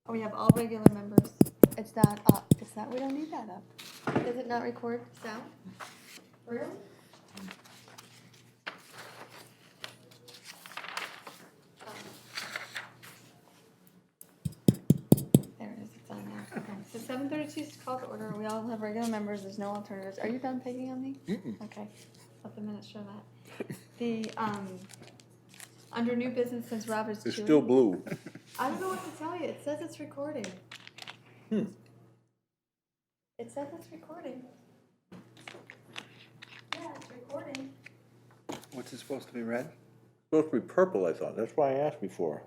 We have all regular members. It's not up. It's not, we don't need that up. Does it not record sound? Really? There it is, it's on now. Okay, so 7:32 is called to order. We all have regular members. There's no alternatives. Are you done picking on me? Okay, let the minutes show that. The, under new business, since Rob is It's chewing. still blue. I don't know what to tell you. It says it's recording. Hmm. It says it's recording. Yeah, it's recording. What's it supposed to be red? Supposed to be purple, I thought. That's why I asked before.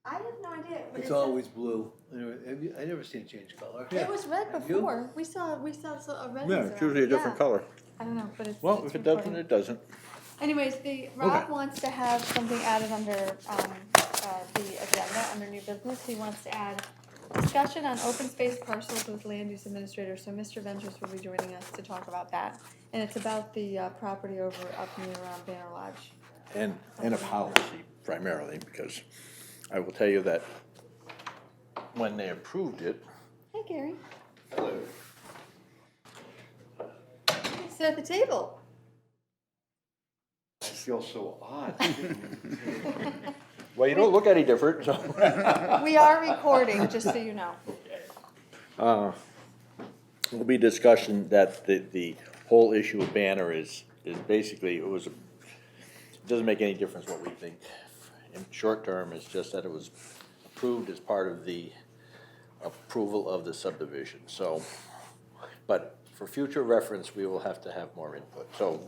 I have no idea. But It's it always blue. I never seen it change color. It was red Have you? before. We saw a red. Yeah, it's usually a different color. I don't know, but it's. Well, it's if it doesn't, recording. it doesn't. Anyways, Rob Okay. wants to have something added under the agenda, under new business. He wants to add discussion on open space parcels with land use administrator. So Mr. Ventures will be joining us to talk about that. And it's about the property over up near Banner Lodge. And a policy primarily, because I will tell you that when they approved it. Hey, Gary. Hello. Sit at the table. I feel so odd. Well, you don't look any different, so. We are recording, just so you know. Will be discussion that the whole issue of Banner is basically, it doesn't make any difference what we think. In short term, it's just that it was approved as part of the approval of the subdivision, so. But for future reference, we will have to have more input. So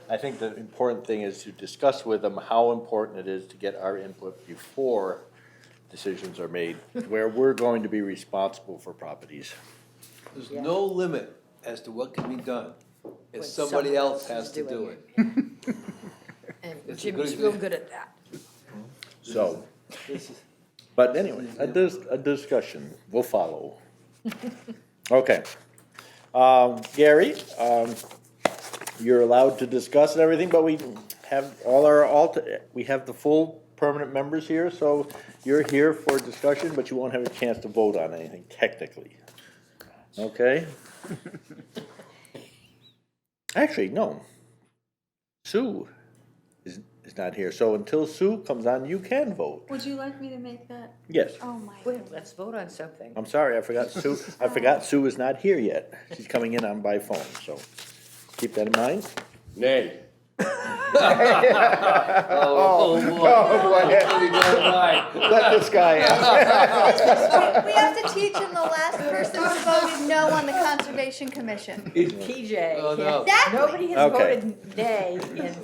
I think the important thing is to discuss with them how important it is to get our input before decisions are made, where we're going to be responsible for properties. There's no limit as to what can be done if When somebody someone else else has is to do doing it. And It's a Jimmy's good real thing. good at that. So, This is, but anyway, a discussion will follow. Okay. Gary, you're allowed to discuss and everything, but we have we have the full permanent members here, so you're here for discussion, but you won't have a chance to vote on anything technically. Okay? Actually, no. Sue is not here, so until Sue comes on, you can vote. Would you like me to make that? Yes. Oh, my. Wait, let's vote on something. I'm sorry, I forgot Sue is not here yet. She's coming in on by phone, so keep that in mind. Nay. oh, boy. Let this guy in. We have to teach him the last person who voted no on the Conservation Commission. TJ. Oh, no. Exactly. Nobody has Okay. voted nay in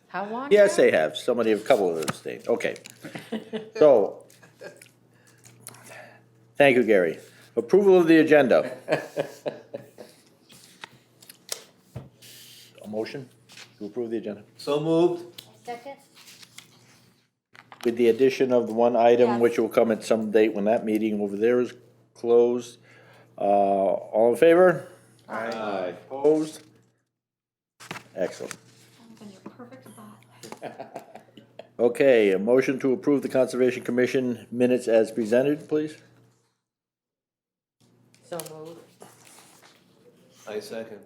how long? Yes, now? they have. A couple of them stayed. Okay. So, thank you, Gary. Approval of the agenda. A motion to approve the agenda? So moved. Second? With the addition of the one item, Yes. which will come at some date when that meeting over there is closed. All in favor? Aye. Opposed? Excellent. In your perfect spot. Okay, a motion to approve the Conservation Commission minutes as presented, please? So moved. I second.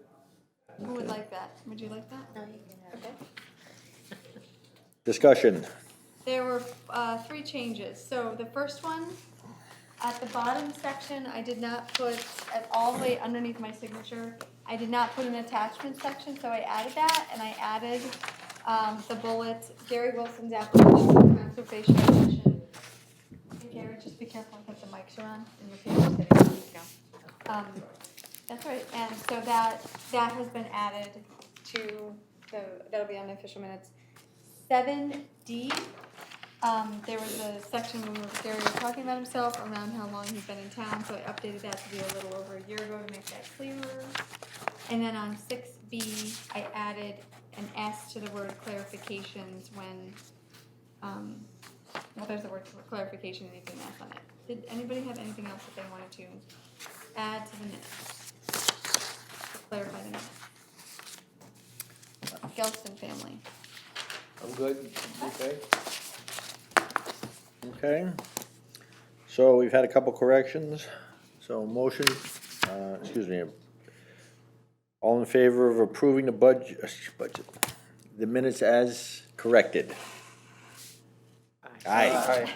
Who would like that? Would you like that? No, you can have it. Okay. Discussion. There were 3 changes. So the first one, at the bottom section, I did not put, all the way underneath my signature, I did not put an attachment section, so I added that, and I added the bullet, Gary Wilson's application for conservation commission. Hey, Gary, just be careful because the mics are on and your camera's hitting. There you go. That's right, and so that has been added to that'll be on the official minutes. 7D, there was a section when Gary was talking about himself around how long he's been in town, so I updated that to be a little over a year ago to make that clearer. And then on 6B, I added an S to the word clarifications when, well, there's the word clarification and anything else on it. Did anybody have anything else that they wanted to add to the minutes? Clarify the minutes. Gelston family. I'm good. Okay. Okay. So we've had a couple corrections, so motion, excuse me. All in favor of approving the budget, the minutes as corrected? Aye.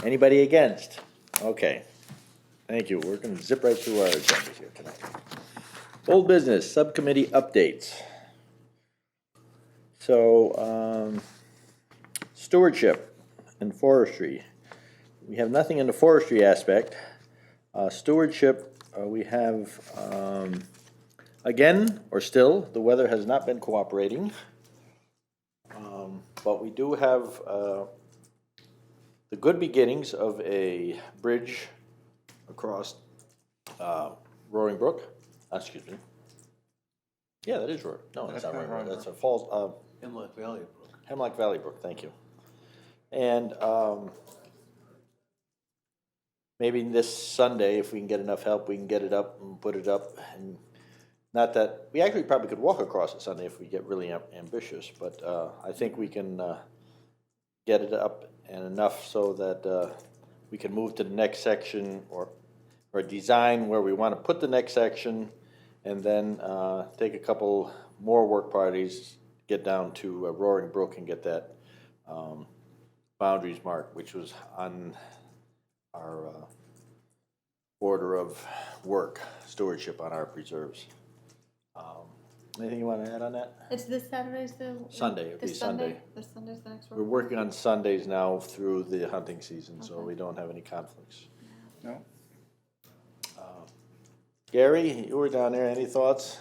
Anybody against? Okay. Thank you. We're gonna zip right through our agendas here tonight. Old business, subcommittee updates. So, stewardship and forestry. We have nothing in the forestry aspect. Stewardship, we have, again, or still, the weather has not been cooperating. But we do have, the good beginnings of a bridge across, Roaring Brook, excuse me. Yeah, that is Roaring, no, that's not Roaring Brook, that's a falls, Hemlock Valley Brook. Hemlock Valley Brook, thank you. And, maybe this Sunday, if we can get enough help, we can get it up and put it up. And not that, we actually probably could walk across it Sunday if we get really ambitious, but I think we can get it up and enough so that we can move to the next section or design where we want to put the next section, and then take a couple more work parties, get down to Roaring Brook and get that boundaries marked, which was on our order of work, stewardship on our preserves. Anything you want to add on that? It's this Saturday's the? Sunday, it'd be this Sunday. This Sunday's the next one? We're working on Sundays now through the hunting season, so Okay. we don't have any conflicts. No. Gary, you were down there, any thoughts?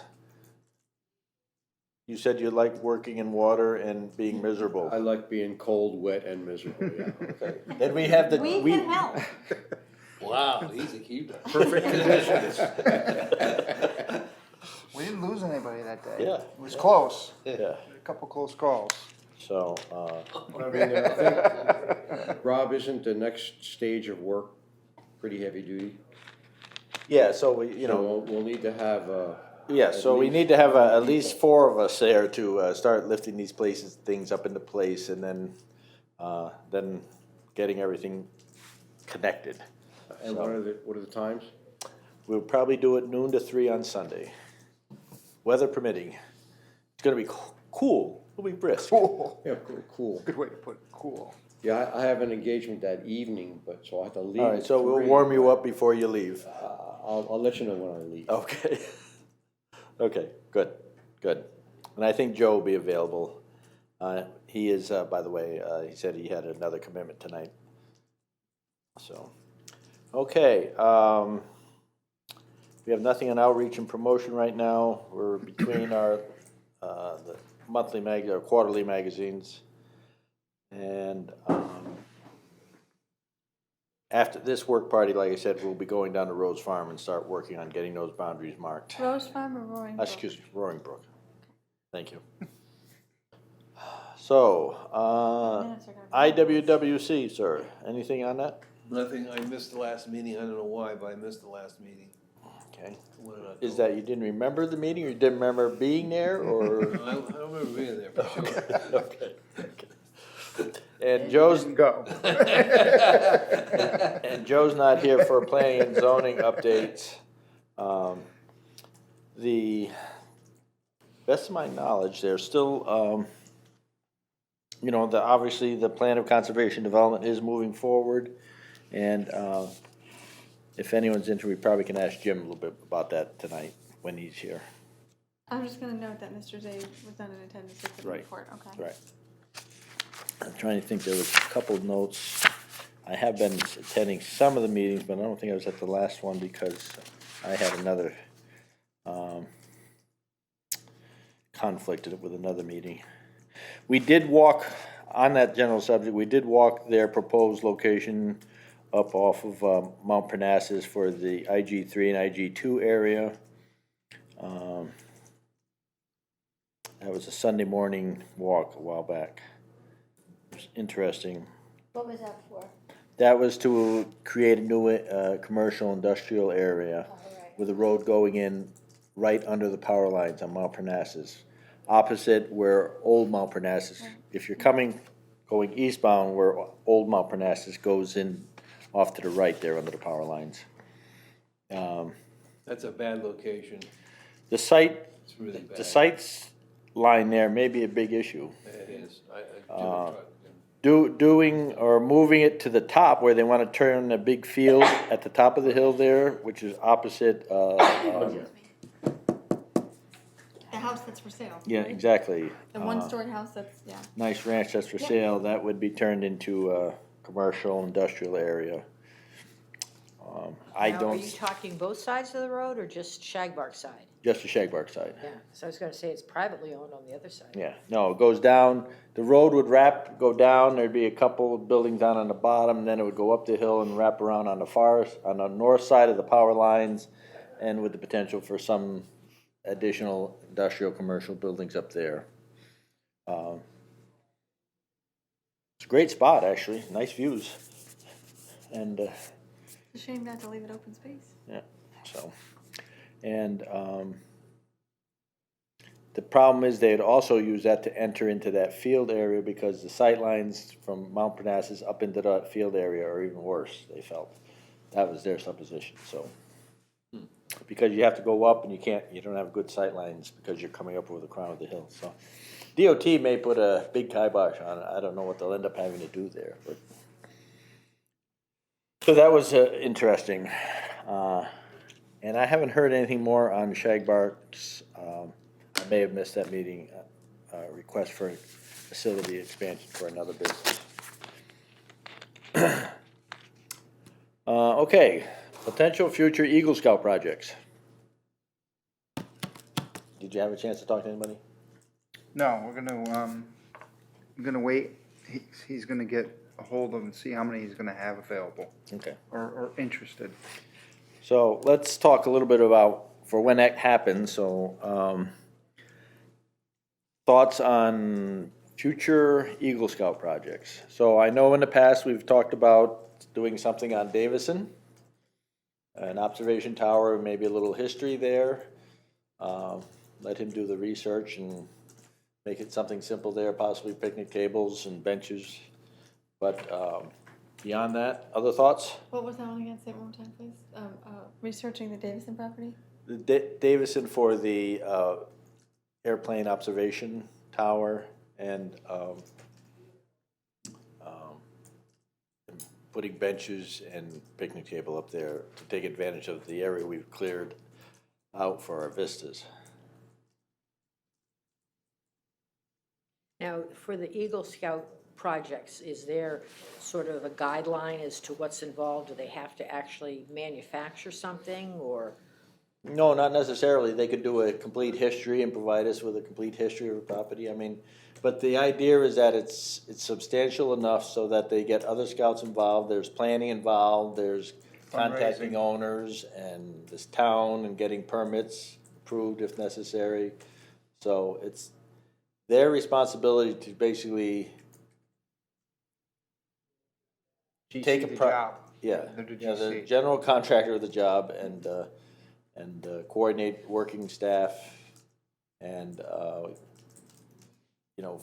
You said you like working in water and being miserable. I like being cold, wet, and miserable, yeah. Okay. Then we have the. We can help. Wow, easy keeper. Perfect conditions. We didn't lose anybody that day. Yeah. It was close. Yeah, A couple close calls. so, I mean, I think, Rob, isn't the next stage of work pretty heavy duty? yeah, so we, you know. So we'll need to have, Yeah, At so we least- need to have at least 4 of us there to start lifting these things up into place, and then getting everything connected. and what are the times? We'll probably do it noon to 3 on Sunday, weather permitting. It's gonna be cool, it'll be brisk. Cool. Yeah, cool. Good way to put it, cool. Yeah, I have an engagement that evening, but, so I have to leave. All right, at so we'll 3. warm you up before you leave. I'll let you know when I leave. Okay. Okay, good. And I think Joe will be available. He is, by the way, he said he had another commitment tonight. So, okay, we have nothing on outreach and promotion right now. We're between our, the monthly or quarterly magazines. And, after this work party, like I said, we'll be going down to Rose Farm and start working on getting those boundaries marked. Rose Farm or Roaring Brook? Excuse me, Roaring Brook. Thank you. So, Minutes are gonna be- IWWC, sir, anything on that? Nothing, I missed the last meeting, I don't know why, but I missed the last meeting. Okay. When did I Is go? that you didn't remember the meeting, or you didn't remember being there, or? No, I don't remember being there for sure. Okay. And Joe's, Go. and Joe's not here for planning and zoning updates. The best of my knowledge, there's still, you know, obviously the plan of conservation development is moving forward. And if anyone's interested, we probably can ask Jim a little bit about that tonight when he's here. I'm just gonna note that Mr. Zay was not in attendance at the Right. report, okay? Right. I'm trying to think, there was a couple of notes. I have been attending some of the meetings, but I don't think I was at the last one because I had another conflict with another meeting. We did walk, on that general subject, we did walk their proposed location up off of Mount Parnassus for the IG3 and IG2 area. That was a Sunday morning walk a while back. It was interesting. What was that for? That was to create a new commercial industrial area with a road going in right under the power lines on Mount Parnassus, opposite where old Mount Parnassus, if you're going eastbound where old Mount Parnassus goes in off to the right there under the power lines. That's a bad location. The site, It's really bad. the site's line there may be a big issue. It is. I do a truck. Doing or moving it to the top where they want to turn a big field at the top of the hill there, which is opposite, The house that's for sale. yeah, right? exactly. The one-story house that's, yeah. Nice ranch that's for Yep. sale, that would be turned into a commercial, industrial area. I Now, Are don't, you talking both sides of the road or just Shagbark side? just the Shagbark side. Yeah, so I was gonna say it's privately owned on the other side. Yeah, no, it goes down, the road would go down, there'd be a couple of buildings down on the bottom, then it would go up the hill and wrap around on the north side of the power lines, and with the potential for some additional industrial, commercial buildings up there. It's a great spot, actually, nice views. And, It's a shame not to leave it open space. yeah, so, and, the problem is they'd also use that to enter into that field area because the sight lines from Mount Parnassus up into that field area are even worse, they felt. That was their supposition, so. Because you have to go up and you don't have good sight lines because you're coming up over the crown of the hill, so. DOT may put a big kibosh on it, I don't know what they'll end up having to do there, but. So that was interesting. And I haven't heard anything more on Shagbark's, I may have missed that meeting, request for facility expansion for another business. Okay, potential future Eagle Scout projects. Did you have a chance to talk to anybody? No, we're gonna wait. He's gonna get a hold of and see how many he's gonna have available Okay. or interested. So let's talk a little bit about, for when that happens, so, thoughts on future Eagle Scout projects. So I know in the past, we've talked about doing something on Davison, an observation tower, maybe a little history there. Let him do the research and make it something simple there, possibly picnic tables and benches. But beyond that, other thoughts? What was that one again? Say it one more time, please. Researching the Davison property? The Davison for the airplane observation tower and putting benches and picnic table up there to take advantage of the area we've cleared out for our vistas. Now, for the Eagle Scout projects, is there sort of a guideline as to what's involved? Do they have to actually manufacture something, or? No, not necessarily. They could do a complete history and provide us with a complete history of a property. I mean, but the idea is that it's substantial enough so that they get other scouts involved. There's planning involved. There's contacting Fundraising. owners and this town and getting permits approved if necessary. So it's their responsibility to basically take a the pro- job. Yeah, They're the yeah, the GC. general contractor of the job and coordinate working staff and,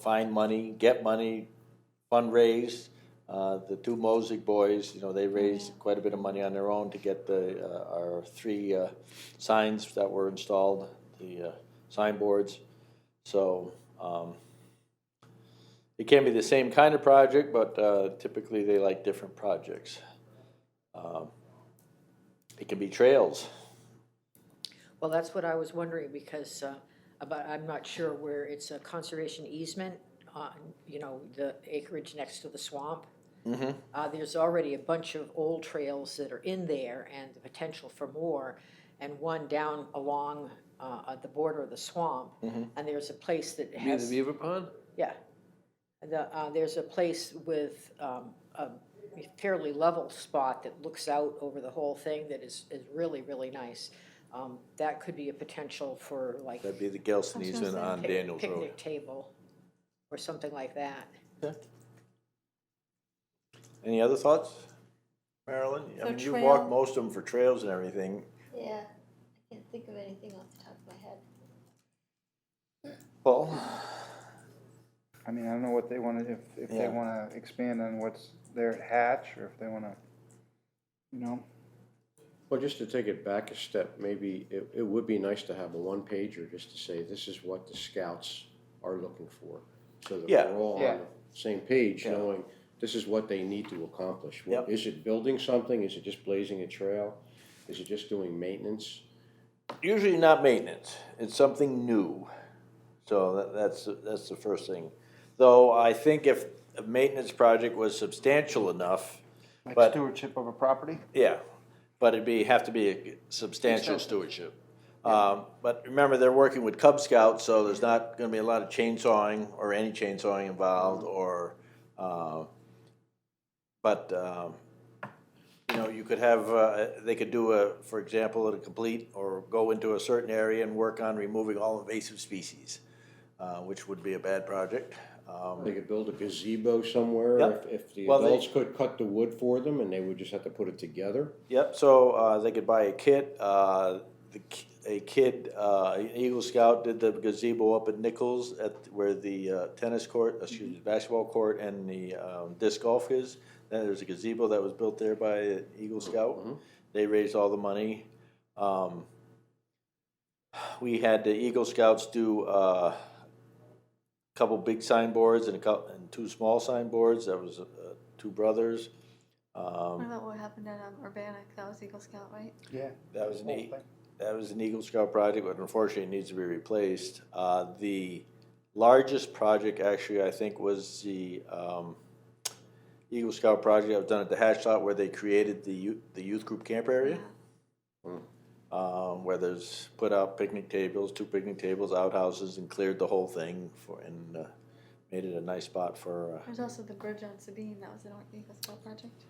find money, get money, fundraise. The two Mosig boys, they raised quite a bit of money on their own to get our 3 signs that were installed, the signboards. So, it can be the same kind of project, but typically they like different projects. It can be trails. Well, that's what I was wondering, because, I'm not sure where it's a conservation easement on, the acreage next to the swamp. There's already a bunch of old trails that are in there and the potential for more, and one down along, at the border of the swamp. And there's a place that You mean the has, beaver pond? yeah. There's a place with, a fairly level spot that looks out over the whole thing that is really, really nice. That could be a potential for like That'd be the Gelston easement on Daniels Road. picnic table or something like that. Any other thoughts, Marilyn? I So mean, you trail- walked most of them for trails and everything. Yeah, I can't think of anything off the top of my head. Paul? I mean, I don't know what they wanna, if they Yeah. wanna expand on what's there at Hatch, or if they wanna, you know? Well, just to take it back a step, maybe it would be nice to have a one-pager just to say, this is what the scouts are looking for. So that Yeah. we're all Yeah. on the same page, Yeah. knowing this is what they need to accomplish. Yep. Is it building something? Is it just blazing a trail? Is it just doing maintenance? Usually not maintenance, it's something new. So that's the first thing. Though I think if a maintenance project was substantial enough, Like But- stewardship of a property? yeah, but have to be a substantial Extensive. stewardship. But remember, they're working with Cub Scouts, so there's not gonna be a lot of chainsawing or any chainsawing involved, or, but, you know, you could have, they could do for example, a complete, or go into a certain area and work on removing all invasive species, which would be a bad project. They could build a gazebo somewhere, Yep. if the Well, they- adults could cut the wood for them, and they would just have to put it together. Yep, so, they could buy a kit, a kid, an Eagle Scout did the gazebo up at Nichols where the tennis court, excuse me, basketball court and the disc golf is. Then there's a gazebo that was built there by an Eagle Scout. They raised all the money. We had the Eagle Scouts do a couple big signboards and two small signboards. That was two brothers. What about what happened at Urbanic? That was Eagle Scout, right? Yeah. That was Whole neat. thing. That was an Eagle Scout project, but unfortunately it needs to be replaced. The largest project actually, I think, was the Eagle Scout project that was done at the Hatch Lot where they created the youth group camp area. Where there's put out picnic tables, 2 picnic tables, outhouses, and cleared the whole thing and made it a nice spot for. There's also the bridge on Sabine. That was an Eagle Scout project.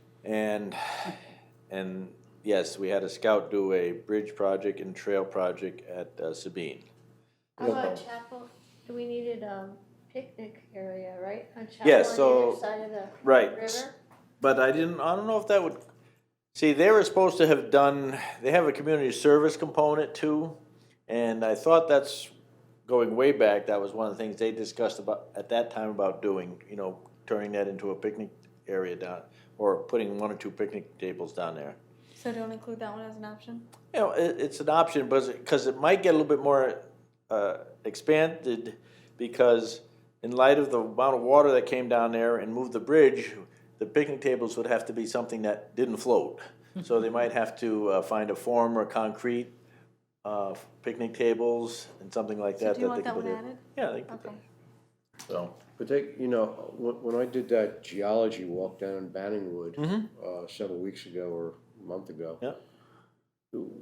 And yes, we had a scout do a bridge project and trail project at Sabine. How about Chapel? We needed a picnic area, right? On Chapel Yes, on so- either side of the Right. river? But I don't know if that would, see, they were supposed to have done, they have a community service component too. And I thought that's, going way back, that was one of the things they discussed at that time about doing, turning that into a picnic area down, or putting 1 or 2 picnic tables down there. So don't include that one as an option? It's an option, but, because it might get a little bit more expanded, because in light of the amount of water that came down there and moved the bridge, the picnic tables would have to be something that didn't float. So they might have to find a form or concrete picnic tables and something like So that. do you they want could that one put in. added? Yeah, they could put Okay. it. So, But when I did that geology walk down in Banningwood several weeks ago or a month ago, Yeah.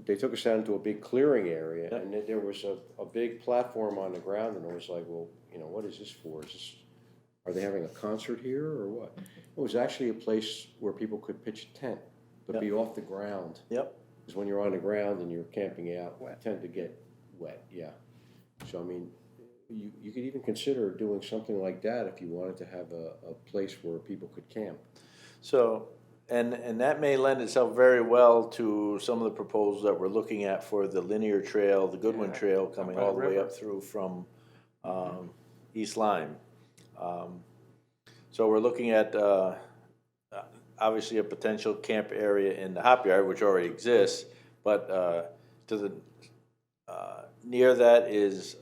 they took us down to a big clearing area, Yeah. and then there was a big platform on the ground, and I was like, well, what is this for? Are they having a concert here or what? It was actually a place where people could pitch a tent, but be off the ground. yep. Because when you're on the ground and you're camping out, you tend to get wet, yeah. So, I mean, you could even consider doing something like that if you wanted to have a place where people could camp. So, and that may lend itself very well to some of the proposals that we're looking at for the linear trail, the Goodwin Trail, coming by the all the way river. up through from East Lyme. So we're looking at obviously a potential camp area in the Hop Yard, which already exists, but to the near that is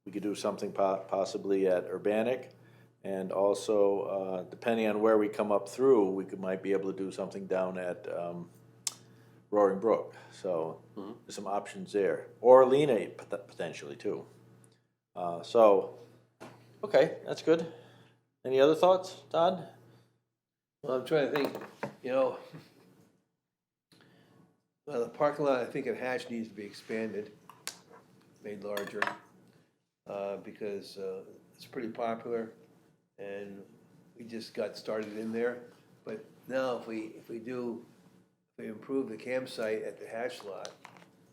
we could do something possibly at Urbanic. And also, depending on where we come up through, might be able to do something down at Roaring Brook. So there's some options there, or Lena potentially too. Okay, that's good. Any other thoughts, Todd? Well, I'm trying to think, the parking lot, I think at Hatch needs to be expanded, made larger, because it's pretty popular, and we just got started in there. But now if we improve the campsite at the Hatch lot,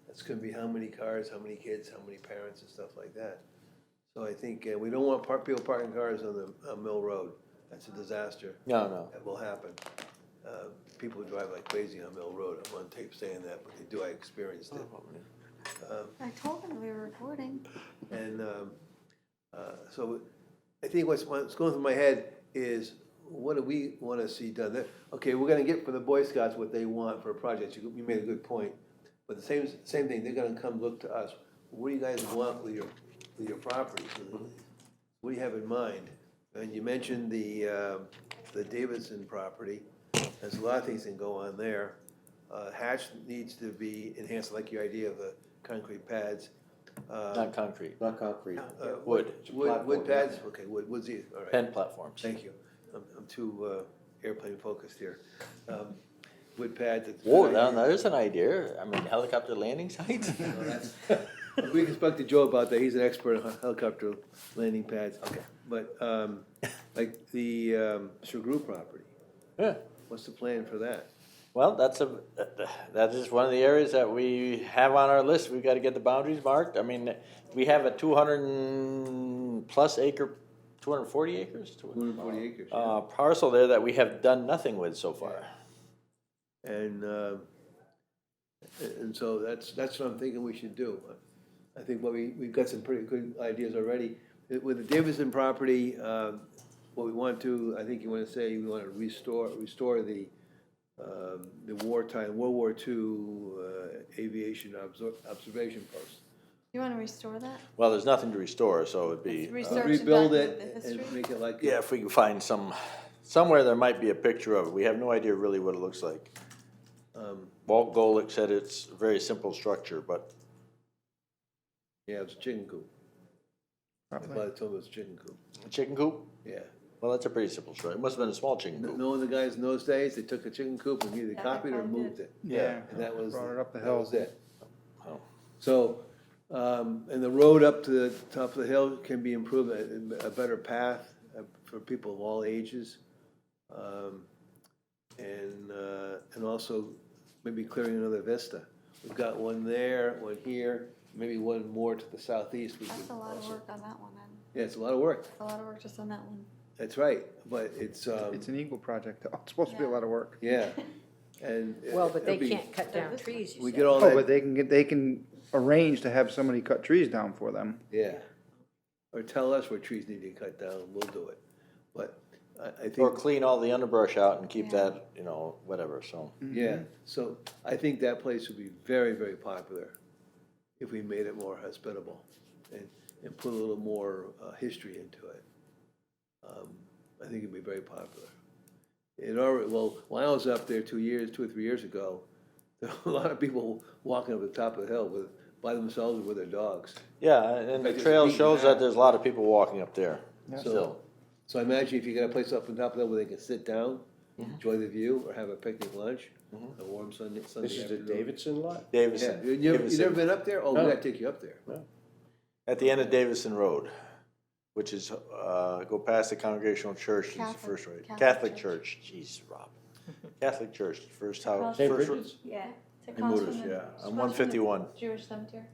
that's gonna be how many cars, how many kids, how many parents and stuff like that. So I think we don't want people parking cars on Mill Road. That's a disaster. No. That will happen. People drive like crazy on Mill Road. I'm on tape saying that, but they do. I experienced it. I told them we were recording. And so I think what's going through my head is what do we wanna see done? Okay, we're gonna get from the Boy Scouts what they want for a project, you made a good point. But the same thing, they're gonna come look to us, what do you guys want with your property? What do you have in mind? And you mentioned the Davidson property, there's a lot of things that can go on there. Hatch needs to be enhanced, like your idea of the concrete pads. Not concrete, Not concrete. wood, It's a Wood platform, pads, yeah. okay, wood's easy, all right. pen platforms. Thank you. I'm too airplane focused here. Wood pads. it's a Whoa, good now idea. there's an idea, I mean, helicopter landing sites? We can speak to Joe about that, he's an expert on helicopter landing pads. Okay. But, like the Chagru property, Yeah, what's the plan for that? well, that is one of the areas that we have on our list, we've gotta get the boundaries marked, I mean, we have a 200+ acre, 240 acres? 240 acres, yeah. Parcel there that we have done nothing with so far. And so that's what I'm thinking we should do. I think we've got some pretty good ideas already. With the Davidson property, what we want to, I think you want to say, we want to restore the wartime, World War II aviation observation post. You wanna restore that? Well, there's nothing to restore, so it'd be, It's research and Rebuild document it the history. and make it like. yeah, if we can find somewhere there might be a picture of it, we have no idea really what it looks like. Walt Golick said it's a very simple structure, but Yeah, it's a chicken coop. Probably. By the time it was a chicken coop, a chicken coop, yeah. well, that's a pretty simple structure, it must have been a small chicken coop. Knowing the guys in those days, they took a chicken coop and either Yeah, copied or probably moved did. it. Yeah. And that was. Brought it up the that hill. was it. Oh. So, and the road up to the top of the hill can be improved, a better path for people of all ages. And also maybe clearing another vista. We've got one there, one here, maybe one more to the southeast. We That's could a lot of also- work on that one then, Yeah, it's a lot of work, a lot of work just on that one. that's right, but it's, It's an Eagle project, it's supposed to be a lot of work. yeah. And. Well, but they it'll be- can't cut down trees, you We said. get all Oh, but that, they can arrange to have somebody cut trees down for them. yeah. Or tell us where trees need to be cut down, we'll do it. But I Or think, clean all the underbrush out and keep Yeah. that, whatever, so. yeah, so I think that place would be very, very popular if we made it more hospitable and put a little more history into it. I think it'd be very popular. It already, well, when I was up there 2 or 3 years ago, there were a lot of people walking up the top of the hill by themselves or with their dogs. Yeah, and the Like trail it's shows beaten that there's a lot of people walking up there Yeah. still. So I imagine if you got a place up on top of that where they can sit down, enjoy the view, or have a picnic lunch, a warm Sunday This is the afternoon. Davidson lot? Yeah, Davison. you never Davison. been up there? Oh, we No. gotta take you up there. At the end of Davison Road, which is, go past the Congregational Church, it's the Catholic- first right. Catholic Catholic Church. Church, jeez, Rob. Catholic Church, first house. St. first- Bridget's? Yeah. It's In across Moodus, from the- yeah, across on from the 151. Jewish cemetery.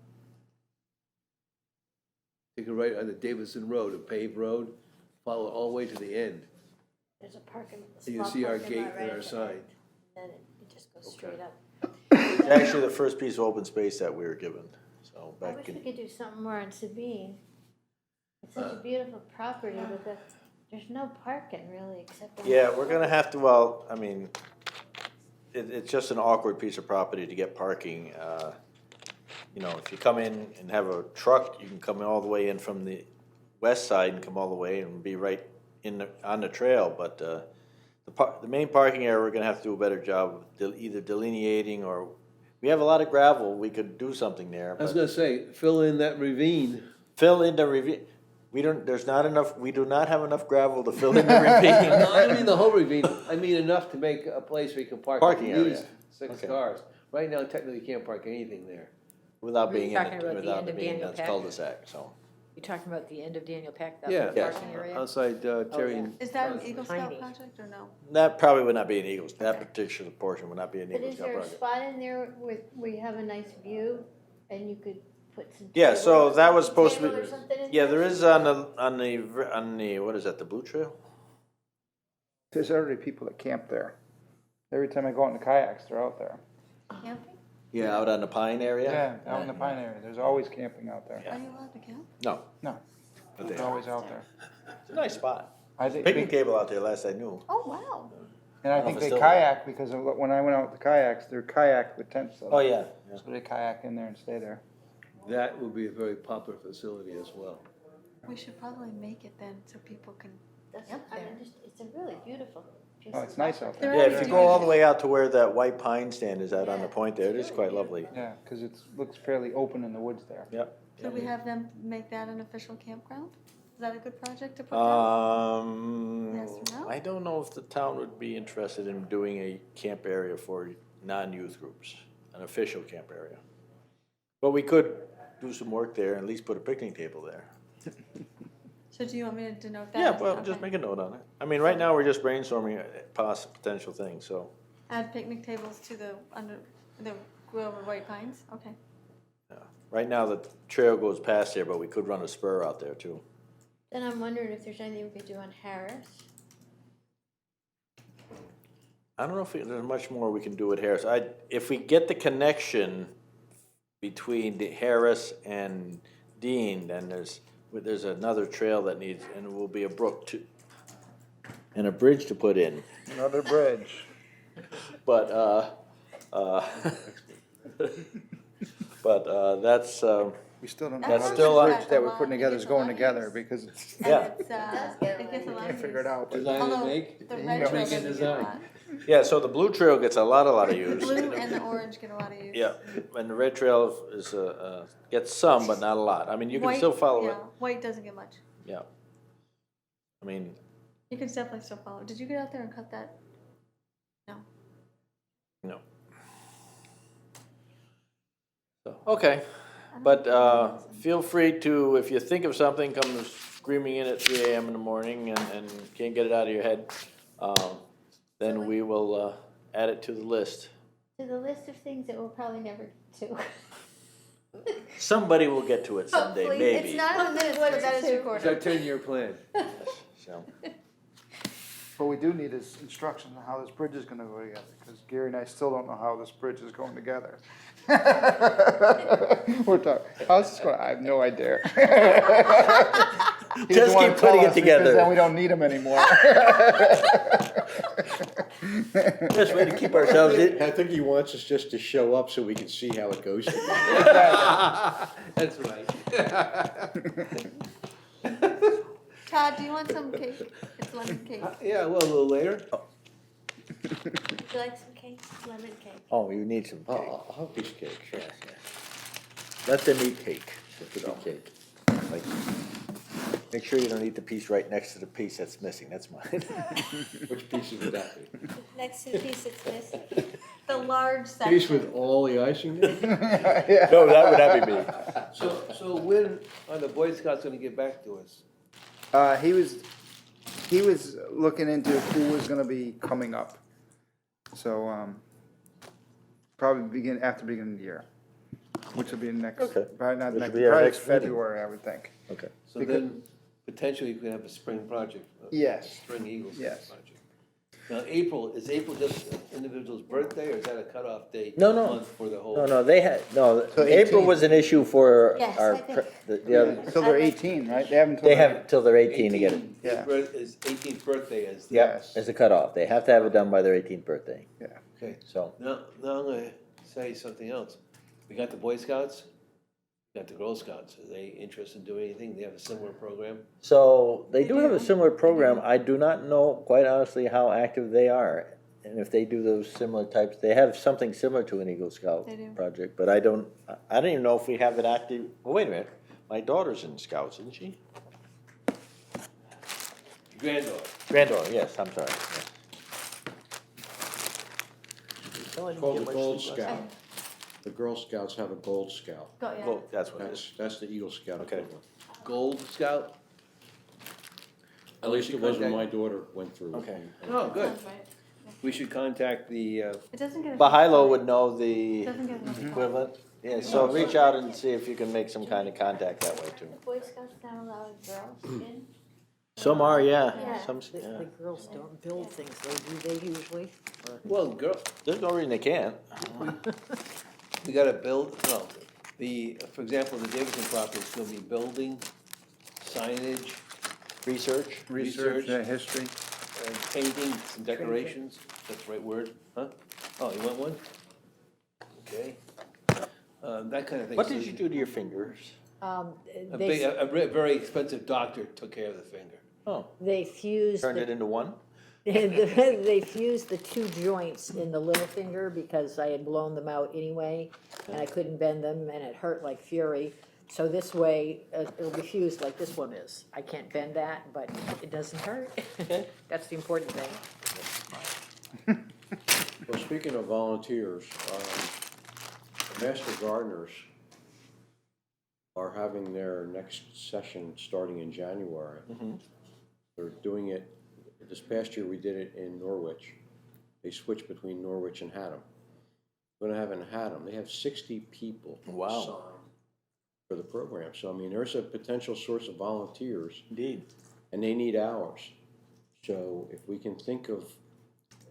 You can ride on the Davidson Road, a paved road, follow all the way to the end. There's a parking, a You small see our parking lot gate right and our at the sign. end, Then it just goes straight up. It's actually the first piece of open space that we were given, so I back wish we in, could do something more in Sabine. It's such a beautiful property, but there's no parking really, except. on yeah, the we're gonna have to, well, I mean, it's just an awkward piece of property to get parking. If you come in and have a truck, you can come all the way in from the west side and come all the way and be right on the trail, but, the main parking area, we're gonna have to do a better job of either delineating or, we have a lot of gravel, we could do something there, I was but gonna say, fill in that ravine. fill in the ravine. We do not have enough gravel to fill in the ravine. No, I don't mean the whole ravine, I mean enough to make a place where you can park Parking at area. least 6 Okay. cars. Right now, technically, you can't park anything there. Without Were you being in, talking about the without end of being, Daniel that's Peck? cul-de-sac, so. You're talking about the end of Daniel Peck, that Yeah. little Yes. parking area? Outside Terry yeah. and. Is that an Sounds Eagle Scout tiny. project or no? That probably would not be an Eagles, that Okay. particular portion would not be an But Eagle is Scout there a project. spot in there where you have a nice view and you could put some. Yeah, tables- so that was supposed to table be, or something in yeah, there is on the, what is that, the Blue Trail? There's already people that camp there. Every time I go out in the kayaks, they're out there. Camping? Yeah, out on the Pine area? Yeah, out in the pine area, there's always camping out there. Are you allowed to count? No, No, but they they're are. always out there. It's a nice spot. I think, Picnic table out there last I knew. Oh, wow. and I I don't think know if they it's still kayak, because when I went out with the kayaks, they're kayak with tents set up. Oh, yeah, yeah. So they kayak in there and stay there. That would be a very popular facility as well. We should probably make it then so people can, That's, Yep, I there. mean, it's a really beautiful piece Oh, of it's nice out property. there. They're Yeah, if you go doing all it. the way out to where that white pine stand is out on the Yeah, point there, it it's is really quite lovely. Yeah, because it looks fairly open in the woods there. Yep. should we have them make that an official campground? Is that a good project to put down? Yes or no? I don't know if the town would be interested in doing a camp area for non-youth groups, an official camp area. But we could do some work there and at least put a picnic table there. So do you want me to denote that? Yeah, as- well, just okay. make a note on it. I mean, right now, we're just brainstorming possible, potential things, so. Add picnic tables to the, under, the Grove of White Pines, okay. Right now, the trail goes past there, but we could run a spur out there too. Then I'm wondering if there's anything we could do on Harris. I don't know if there's much more we can do at Harris. If we get the connection between the Harris and Dean, then there's another trail that needs, and it will be a brook too, and a bridge to put in. Another bridge. But, that's, We still don't know That's how this still, bridge that we're it putting together is gets a going lot of together, use. because it's, And Yeah. it's, does get a it gets a lot lot can't of figure it use. out. Design and Although make? the Yeah. red trail Make and doesn't get a design. lot. yeah, so the blue trail gets a lot of use. Blue and the orange get a lot of use. Yeah, and the red trail is, gets some, but not a lot. I mean, you can White- still follow it, Yeah, white doesn't get much. yeah. I mean, You can definitely still follow. Did you get out there and cut that? No. no. So, okay, I don't but, know. feel free to, if you think of something, come screaming in at 3 AM in the morning and can't get it out of your head, then we will, add it to the list. To the list of things that we'll probably never get to. Somebody will get to it someday, Hopefully. maybe. It's not in the minutes, but that is It's It's our recorded. 10-year plan. So, what we do need is instructions on how this bridge is gonna go together, because Gary and I still don't know how this bridge is going together. We're talking, how's this going, I have no idea. He doesn't Just wanna keep putting tell it us because together. Then we don't need him anymore. best way to keep ourselves in. I think he wants us just to show up so we can see how it goes. That's right. Todd, do you want some cake? It's lemon cake. Yeah, well, a little later. Would you like some cake? Lemon cake. Oh, you need some Oh, cake. I'll have a piece of cake, sure. Yes, yes. Let them eat cake. Piece of cake. Like, make sure you don't eat the piece right next to the piece that's missing, that's mine. Which piece would that be? Next to the piece that's missing. The large Piece section. with all the icing there? No, that would not be me. So when are the Boy Scouts gonna get back to us? He was looking into who was gonna be coming up. So, probably after the beginning of the year, which will be next, Okay. probably not Which next, will be our probably next meeting. February, I would think. Okay. So then, potentially, you could have a spring project. Yes. Spring Eagle Scout Yes. project. Now, is April just an individual's birthday, or is that a cutoff date? No, no. Month for the whole? No, they had, no, So April 18. was an issue for Yes, our, I think- the other, Till they're 18, right? They haven't. they have till they're 18 to get it. Yeah. His 18th birthday is. the- Yep, as a cutoff. They have to have it done by their 18th birthday, Okay, so. now I'm gonna say something else. We got the Boy Scouts, we got the Girl Scouts. Are they interested in doing anything? They have a similar program? So they They do have a do. similar program. I do not know, quite honestly, how active they are. And if they do those similar types, they have something similar to an Eagle Scout They do. project, but I don't even know if we have it active. Oh, wait a minute. My daughter's in Scouts, isn't she? Granddaughter. Granddaughter, yes, I'm sorry. yes. Well, I didn't Called get the much Gold sleep last Scout. night. The Girl Scouts have a Gold Scout. Got ya. Well, that's what it is. That's the Eagle Scout Okay. equivalent. Gold Scout? At least it was when my daughter went through. Okay. Oh, good. Sounds right. We should contact the, It doesn't get. Bahilo would know the Doesn't get enough. equivalent. Yeah, so reach out and see if you can make some kind of contact that way too. The Boy Scouts now allowing girls in? Some are, yeah. Yeah. Some, The, yeah. the girls don't build things, they usually, or well, girl, There's no reason they can't. we gotta build, no, for example, the Davidson property is gonna be building, signage, Research, history. and painting, some decorations, that's the right word, huh? Oh, you want one? Okay. That kind of thing. What So did you do to your fingers? Very expensive doctor took care of the finger. Oh, They fused, turned it into one? they fused the two joints in the little finger because I had blown them out anyway, and I couldn't bend them, and it hurt like fury. So this way, it'll be fused like this one is. I can't bend that, but it doesn't hurt. That's the important thing. Well, speaking of volunteers, Master Gardeners are having their next session starting in January. They're doing it, this past year we did it in Norwich. They switched between Norwich and Haddam. We're gonna have it in Haddam. They have 60 people Wow. signed for the program. So, I mean, there's a potential source of volunteers, Indeed. and they need hours. So if we can think of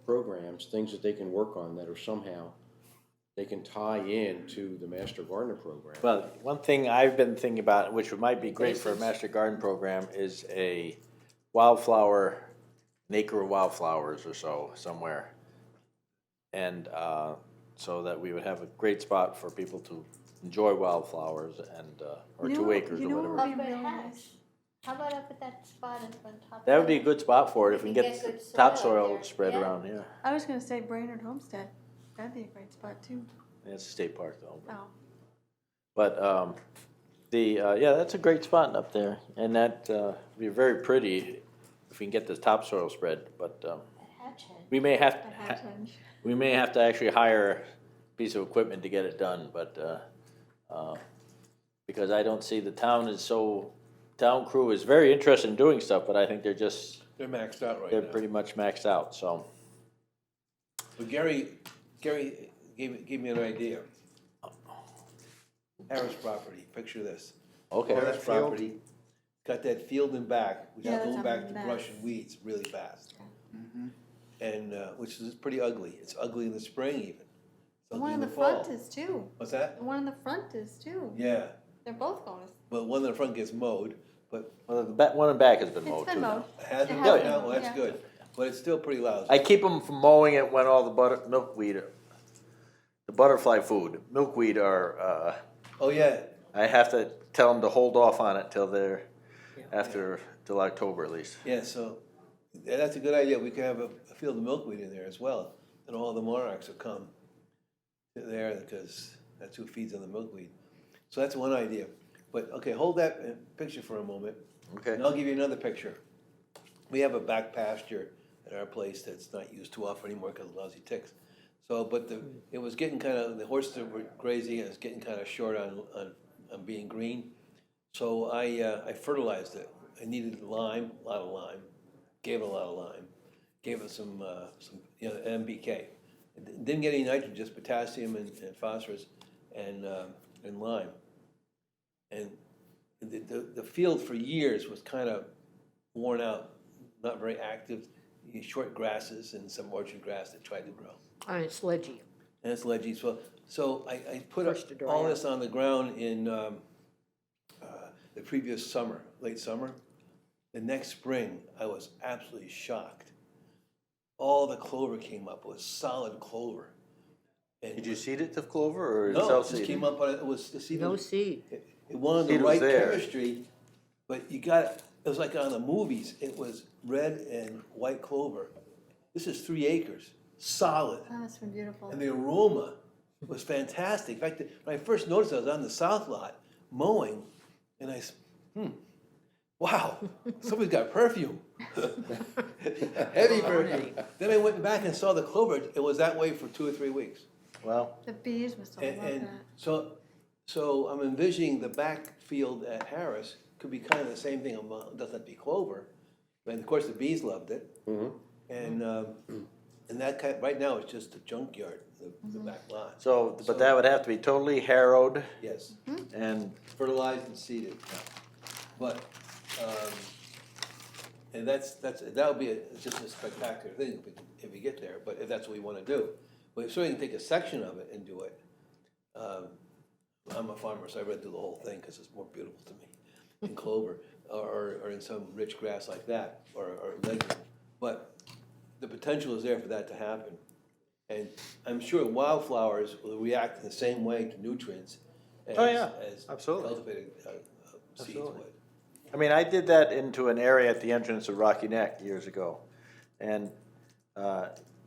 programs, things that they can work on that are somehow, they can tie in to the Master Gardener program. Well, one thing I've been thinking about, which might be great for a Basics. master garden program, is a wildflower, an acre of wildflowers or so somewhere. And so that we would have a great spot for people to enjoy wildflowers and, or You 2 know- acres you or know whatever. what Up would be at really Hatch. nice? How about up at that spot on top? That would be a good spot for it if we We can get get good topsoil soil there, spread yeah. around, yeah. I was gonna say Brainerd Homestead, that'd be a great spot too. It's a state park though. Oh, But, yeah, that's a great spot up there, and that, be very pretty if we can get the topsoil spread, but, At Hatch Head. we may have, at Hatchend. we may have to actually hire a piece of equipment to get it done, but, because I don't see the town crew is very interested in doing stuff, but I think they're Maxed out right they're now. pretty much maxed out, so. But Gary gave me an idea. Harris property, picture this. Okay, Harris property, got that field in back, we Yeah, have that's going a back to mess. brush and weeds really fast. And, which is pretty ugly, it's ugly in the spring even. It's The ugly one in the fall. front is too. What's that? The one in the front is too. Yeah, They're both going to, but one in the front gets mowed, but well, one in back has been it's mowed too been now. mowed. it hasn't It been, has been well, mowed, that's yeah. good, but it's still pretty lousy. I keep them from mowing it when all the milkweed, the butterfly food, milkweed are, Oh, yeah, I have to tell them to hold off on it till till October at least. yeah, so, yeah, that's a good idea, we could have a field of milkweed in there as well, and all the monarchs will come there, because that's who feeds on the milkweed. So that's one idea, but, okay, hold that picture for a moment, Okay. and I'll give you another picture. We have a back pasture at our place that's not used too often anymore because of lousy ticks. So, but it was getting the horses were grazing, and it was getting kind of short on being green. So I fertilized it. I needed lime, a lot of lime, gave it a lot of lime, gave it some NPK. It didn't get any nitrogen, just potassium and phosphorus and lime. And the field for years was kind of worn out, not very active, short grasses and some orchard grass that tried to grow. And it's ledgy. And it's ledgy, so I put First to dry all out. this on the ground in the previous summer, late summer. The next spring, I was absolutely shocked. All the clover came up, it was solid clover. And Did you seed it to clover or No, it just self-seeded? came up, it was the seed. No seed. It wanted the Seed was right there. chemistry, but it was like on the movies, it was red and white clover. This is 3 acres, solid. Oh, that's been beautiful. And the aroma was fantastic. In fact, when I first noticed it, I was on the south lot mowing, and I said, wow, somebody's got perfume. Heavy perfume. Then I went back and saw the clover. It was that way for 2 or 3 weeks. Well, The bees must have loved And that. so I'm envisioning the backfield at Harris could be kind of the same thing. It doesn't have to be clover. And of course, the bees loved it. And that right now it's just a junkyard, the back lot. but that would have to be totally harrowed Yes, and, fertilized and seeded. But, and that would be just a spectacular thing if we get there, but if that's what we want to do. But if so, we can take a section of it and do it. I'm a farmer, so I read through the whole thing because it's more beautiful to me than clover. or in some rich grass like that, or legume. But the potential is there for that to happen. And I'm sure wildflowers will react in the same way to nutrients as, Oh, yeah, as absolutely. cultivated seeds Absolutely. would. I mean, I did that into an area at the entrance of Rocky Neck years ago. And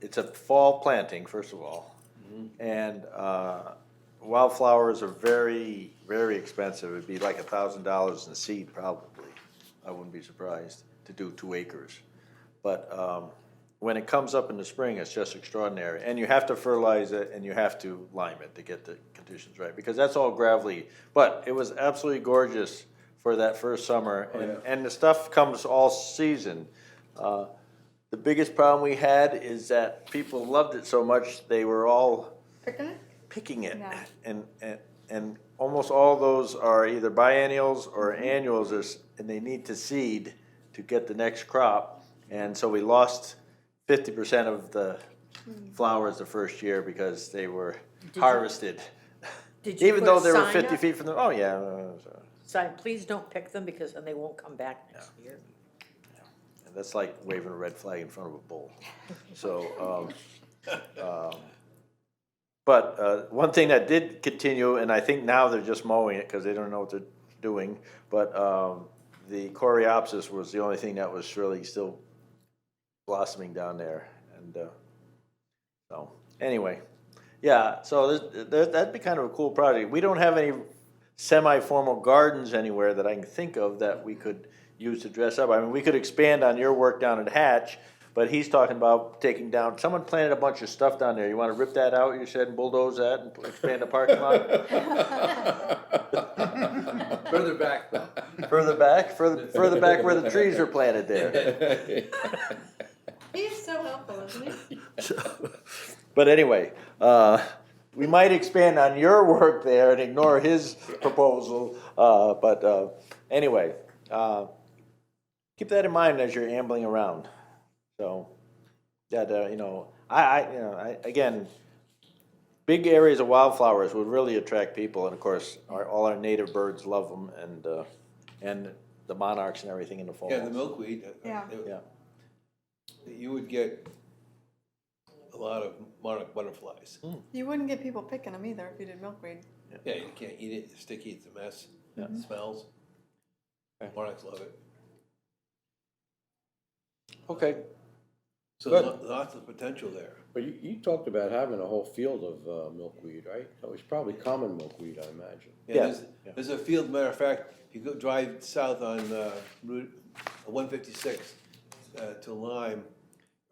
it's a fall planting, first of all. And wildflowers are very, very expensive. It'd be like $1,000 in seed, probably. I wouldn't be surprised to do 2 acres. But when it comes up in the spring, it's just extraordinary. And you have to fertilize it and you have to lime it to get the conditions right, because that's all gravelly. But it was absolutely gorgeous for that first summer. And the stuff comes all season. The biggest problem we had is that people loved it so much, they were all picking it. Yeah. And almost all those are either biennials or annuals, and they need to seed to get the next crop. And so we lost 50% of the flowers the first year because they were harvested. Did you Even put though a they were sign 50 up? feet from the, oh yeah. Sign, please don't pick them because then they won't come back next year. And that's like waving a red flag in front of a bull. So, but one thing that did continue, and I think now they're just mowing it because they don't know what they're doing, but the coreopsis was the only thing that was really still blossoming down there. And so, anyway, yeah, so that'd be kind of a cool project. We don't have any semi-formal gardens anywhere that I can think of that we could use to dress up. I mean, we could expand on your work down at Hatch, but he's talking about taking down, someone planted a bunch of stuff down there. You want to rip that out, you said, and bulldoze that and expand the parking lot? Further back though. Further back where the trees are planted there. He's so helpful, isn't he? But anyway, we might expand on your work there and ignore his proposal, but anyway, keep that in mind as you're ambling around. So, that, again, big areas of wildflowers would really attract people, and of course, all our native birds love them, and the monarchs and everything in the fall. Yeah, the milkweed. Yeah. Yeah. You would get a lot of monarch butterflies. You wouldn't get people picking them either if you did milkweed. Yeah, you can't eat it, it's sticky, it's a mess. Yeah. It smells. Okay. Monarchs love it. Okay. So Good. lots of potential there. But you talked about having a whole field of milkweed, right? That was probably common milkweed, I imagine. Yeah, Yeah. there's a field, matter of fact, if you go drive south on Route 156 to Lyme,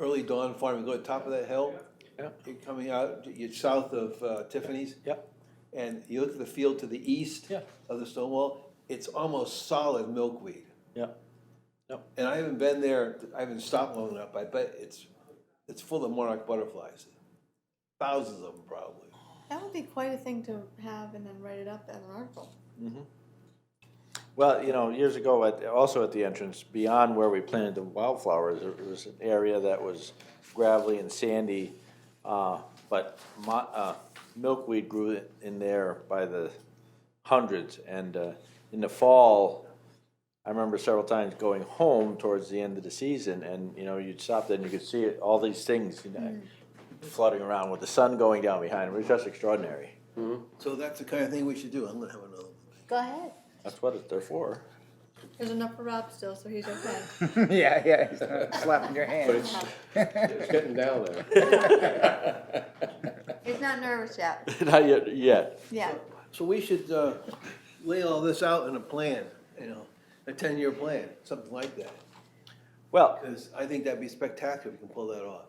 early dawn farm, you go to the top of that hill. Yeah. You're coming out, you're south of Tiffany's. Yep. And you look at the field to the east Yeah. of the stone wall, it's almost solid milkweed. Yep. And I haven't been there, I haven't stopped long enough, I bet it's full of monarch butterflies. Thousands of them probably. That would be quite a thing to have and then write it up as an article. Well, years ago, also at the entrance, beyond where we planted the wildflowers, there was an area that was gravelly and sandy, but milkweed grew in there by the hundreds. And in the fall, I remember several times going home towards the end of the season, and you'd stop there and you could see it, all these things floating around with the sun going down behind them. It was just extraordinary. So that's the kind of thing we should do. I'm gonna have another one. Go ahead. That's what they're for. There's enough for Rob still, so he's okay. Yeah, he's not slapping your hand. It's getting down there. He's not nervous yet. Not yet. Yeah. So we should lay all this out in a plan, a 10-year plan, something like that. Well, Because I think that'd be spectacular if we can pull that off.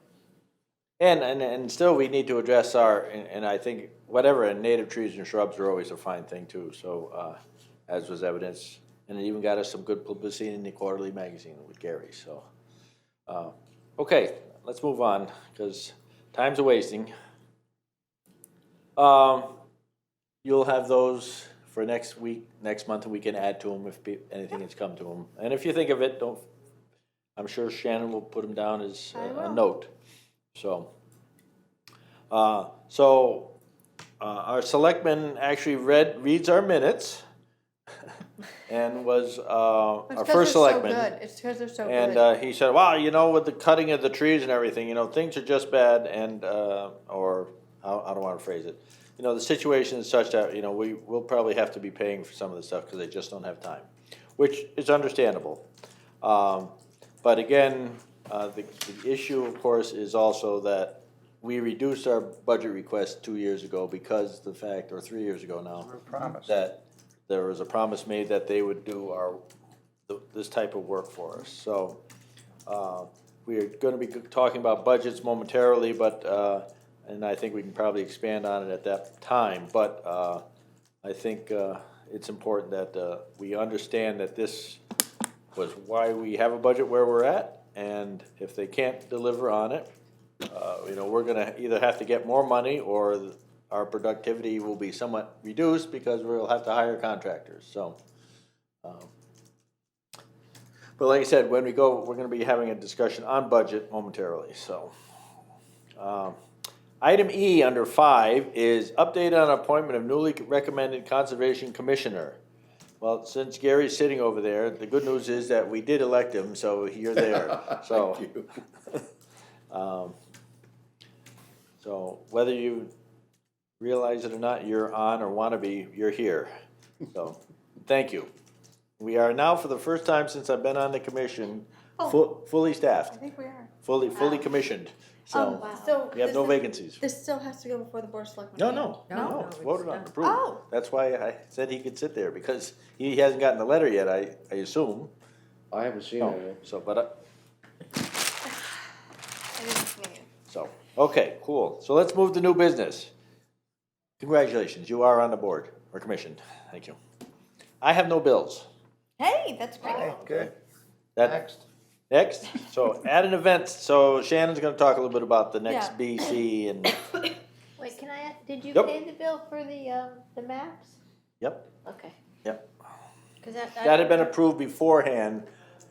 and still we need to address and I think whatever, and native trees and shrubs are always a fine thing too, so, as was evidenced, and it even got us some good publicity in the quarterly magazine with Gary, so. Okay, let's move on, because time's a wasting. You'll have those for next week, next month, and we can add to them if anything has come to them. And if you think of it, I'm sure Shannon will put them down as I a will. note. So, our selectman actually reads our minutes, and was It's our 'cause they're first so selectman. good. It's because they're so And good. he said, "Wow, you know, with the cutting of the trees and everything, you know, things are just bad." And or I don't want to phrase it. You know, the situation is such that, you know, we'll probably have to be paying for some of the stuff because they just don't have time, which is understandable. But again, the issue, of course, is also that we reduced our budget request 2 years ago because the fact, or 3 years ago now, Promise. that there was a promise made that they would do this type of work for us. So we are going to be talking about budgets momentarily, but and I think we can probably expand on it at that time. But I think it's important that we understand that this was why we have a budget where we're at, and if they can't deliver on it, you know, we're going to either have to get more money or our productivity will be somewhat reduced because we'll have to hire contractors. So, but like I said, when we go, we're going to be having a discussion on budget momentarily. So, item E under 5 is update on appointment of newly recommended conservation commissioner. Well, since Gary's sitting over there, the good news is that we did elect him, so you're there. So, Thank you. So whether you realize it or not, you're on or want to be, you're here. So, thank you. We are now, for the first time since I've been on the commission, fully I staffed, think we are. fully commissioned. So, So we have no vacancies. This still has to go before the board of selectmen. No, No, it's it's voted on, done. approved. Oh. That's why I said he could sit there, because he hasn't gotten the letter yet, I assume. I haven't seen No, it. so, but, I didn't see it. so, okay, cool. So let's move to new business. Congratulations, you are on the board, or commissioned, thank you. I have no bills. Hey, that's great. Okay, good. That, next, so add an event, so Shannon's gonna talk a little bit about the next Yeah. BC and, Wait, can I, did you Yep. pay the bill for the maps? yep, Okay. yep. 'Cause that That had been approved beforehand.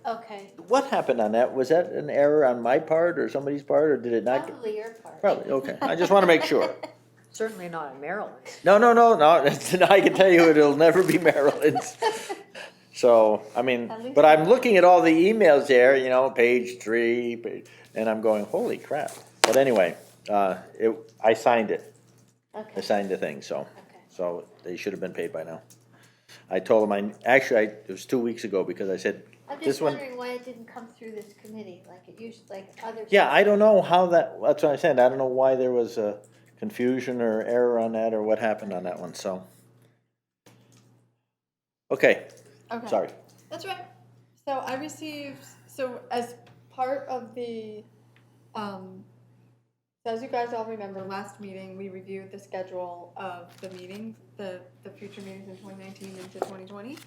Okay, What happened on that? Was that an error on my part or somebody's part, or did it not? probably your part. Probably, okay. I just wanna make sure. Certainly not in Maryland. No, I can tell you it'll never be Maryland's. So, I mean, At least but I'm not. looking at all the emails there, you know, page 3, and I'm going, holy crap. But anyway, I signed it. I Okay, signed the thing, so, okay. so they should have been paid by now. I told them, it was 2 weeks ago, because I said, I'm this just one, wondering why it didn't come through this committee, like it used, like other. yeah, I don't know how that's what I said, I don't know why there was a confusion or error on that, or what happened on that one, so. Okay, Okay. sorry. That's right. So I received, so as part of the, so as you guys all remember, last meeting, we reviewed the schedule of the meetings, the future meetings in 2019 into 2020.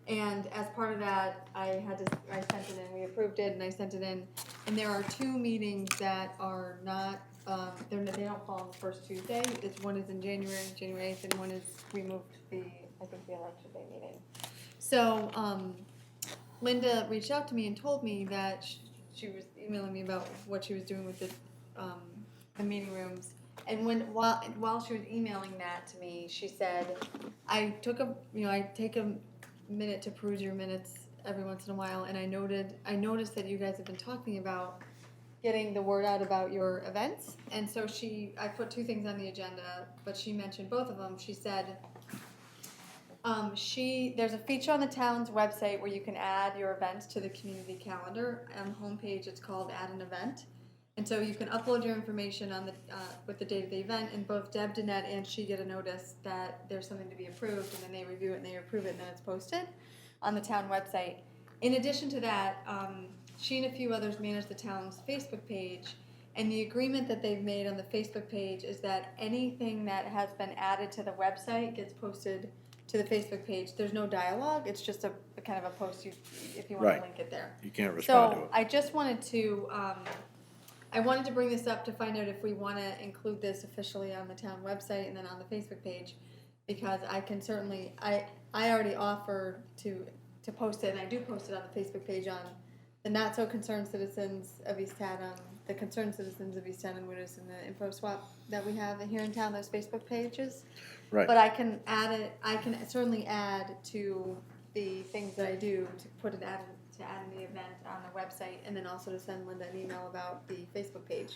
And as part of that, I sent it in, we approved it, and I sent it in. And there are 2 meetings that are not, they don't fall on the first Tuesday. One is in January 8th, and one is, we moved the election day meeting. So, Linda reached out to me and told me that she was emailing me about what she was doing with the meeting rooms. And while she was emailing that to me, she said, I take a minute to peruse your minutes every once in a while, and I noticed that you guys have been talking about getting the word out about your events. And so I put 2 things on the agenda, but she mentioned both of them. She said, there's a feature on the town's website where you can add your events to the community calendar. On the homepage, it's called Add an Event. And so you can upload your information on with the date of the event, and both Deb, Danette, and she get a notice that there's something to be approved, and then they review it and they approve it, and then it's posted on the town website. In addition to that, she and a few others manage the town's Facebook page, and the agreement that they've made on the Facebook page is that anything that has been added to the website gets posted to the Facebook page. There's no dialogue, it's just a kind of a post if you want Right. to link it there. You can't respond to So it. I just wanted to, I wanted to bring this up to find out if we want to include this officially on the town website and then on the Facebook page, because I can certainly, I already offer to post it, and I do post it on the Facebook page on the Not So Concerned Citizens of East Haddam, the Concerned Citizens of East Haddam, Widows, and the info swap that we have here in town, those Facebook pages. Right. But I can add it, I can certainly add to the things that I do to put an ad, to add in the event on the website, and then also to send Linda an email about the Facebook page.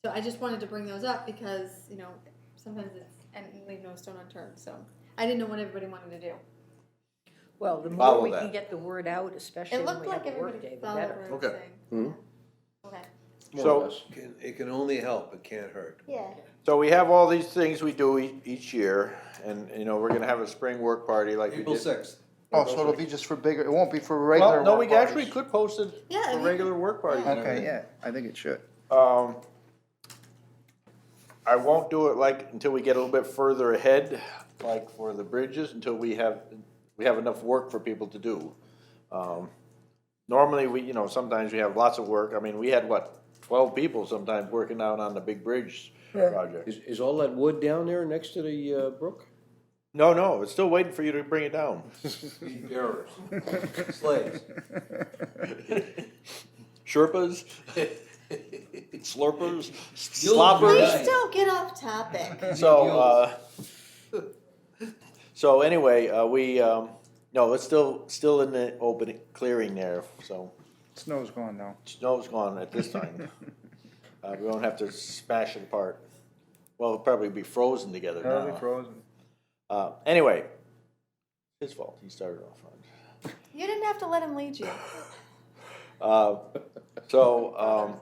So I just wanted to bring those up because, you know, sometimes it's, and leave no stone unturned, so I didn't know what everybody wanted to do. Well, the more Follow we that. can get the word out, especially It when looked we have like a work day, everybody the followed better. what I was Okay. saying. Mhm. Yeah. Okay. More or So, less. It can only help, it can't hurt. Yeah. so we have all these things we do each year, and, you know, we're gonna have a spring work party like we did. April 6th. Oh, so it'll be just for bigger, it won't be for regular Well, no, work we actually parties? could post it Yeah, for we- regular work parties and Okay, everything. yeah, I think it should. I won't do it like until we get a little bit further ahead, like for the bridges, until we have enough work for people to do. Normally, we, you know, sometimes we have lots of work. I mean, we had, what, 12 people sometimes working out on the big bridge project. Is all that wood down there next to the brook? No, it's still waiting for you to bring it down. Speed bearers, slaves. Sherpas, slurpers, You'll sloppers. Right. Please don't get off topic. So anyway, no, it's still in the open clearing there, so Snow's gone now. snow's gone at this time. We won't have to smash it apart. Well, it'll probably be frozen together It'll be now. frozen. Anyway, his fault, he started off on. You didn't have to let him lead you. So, So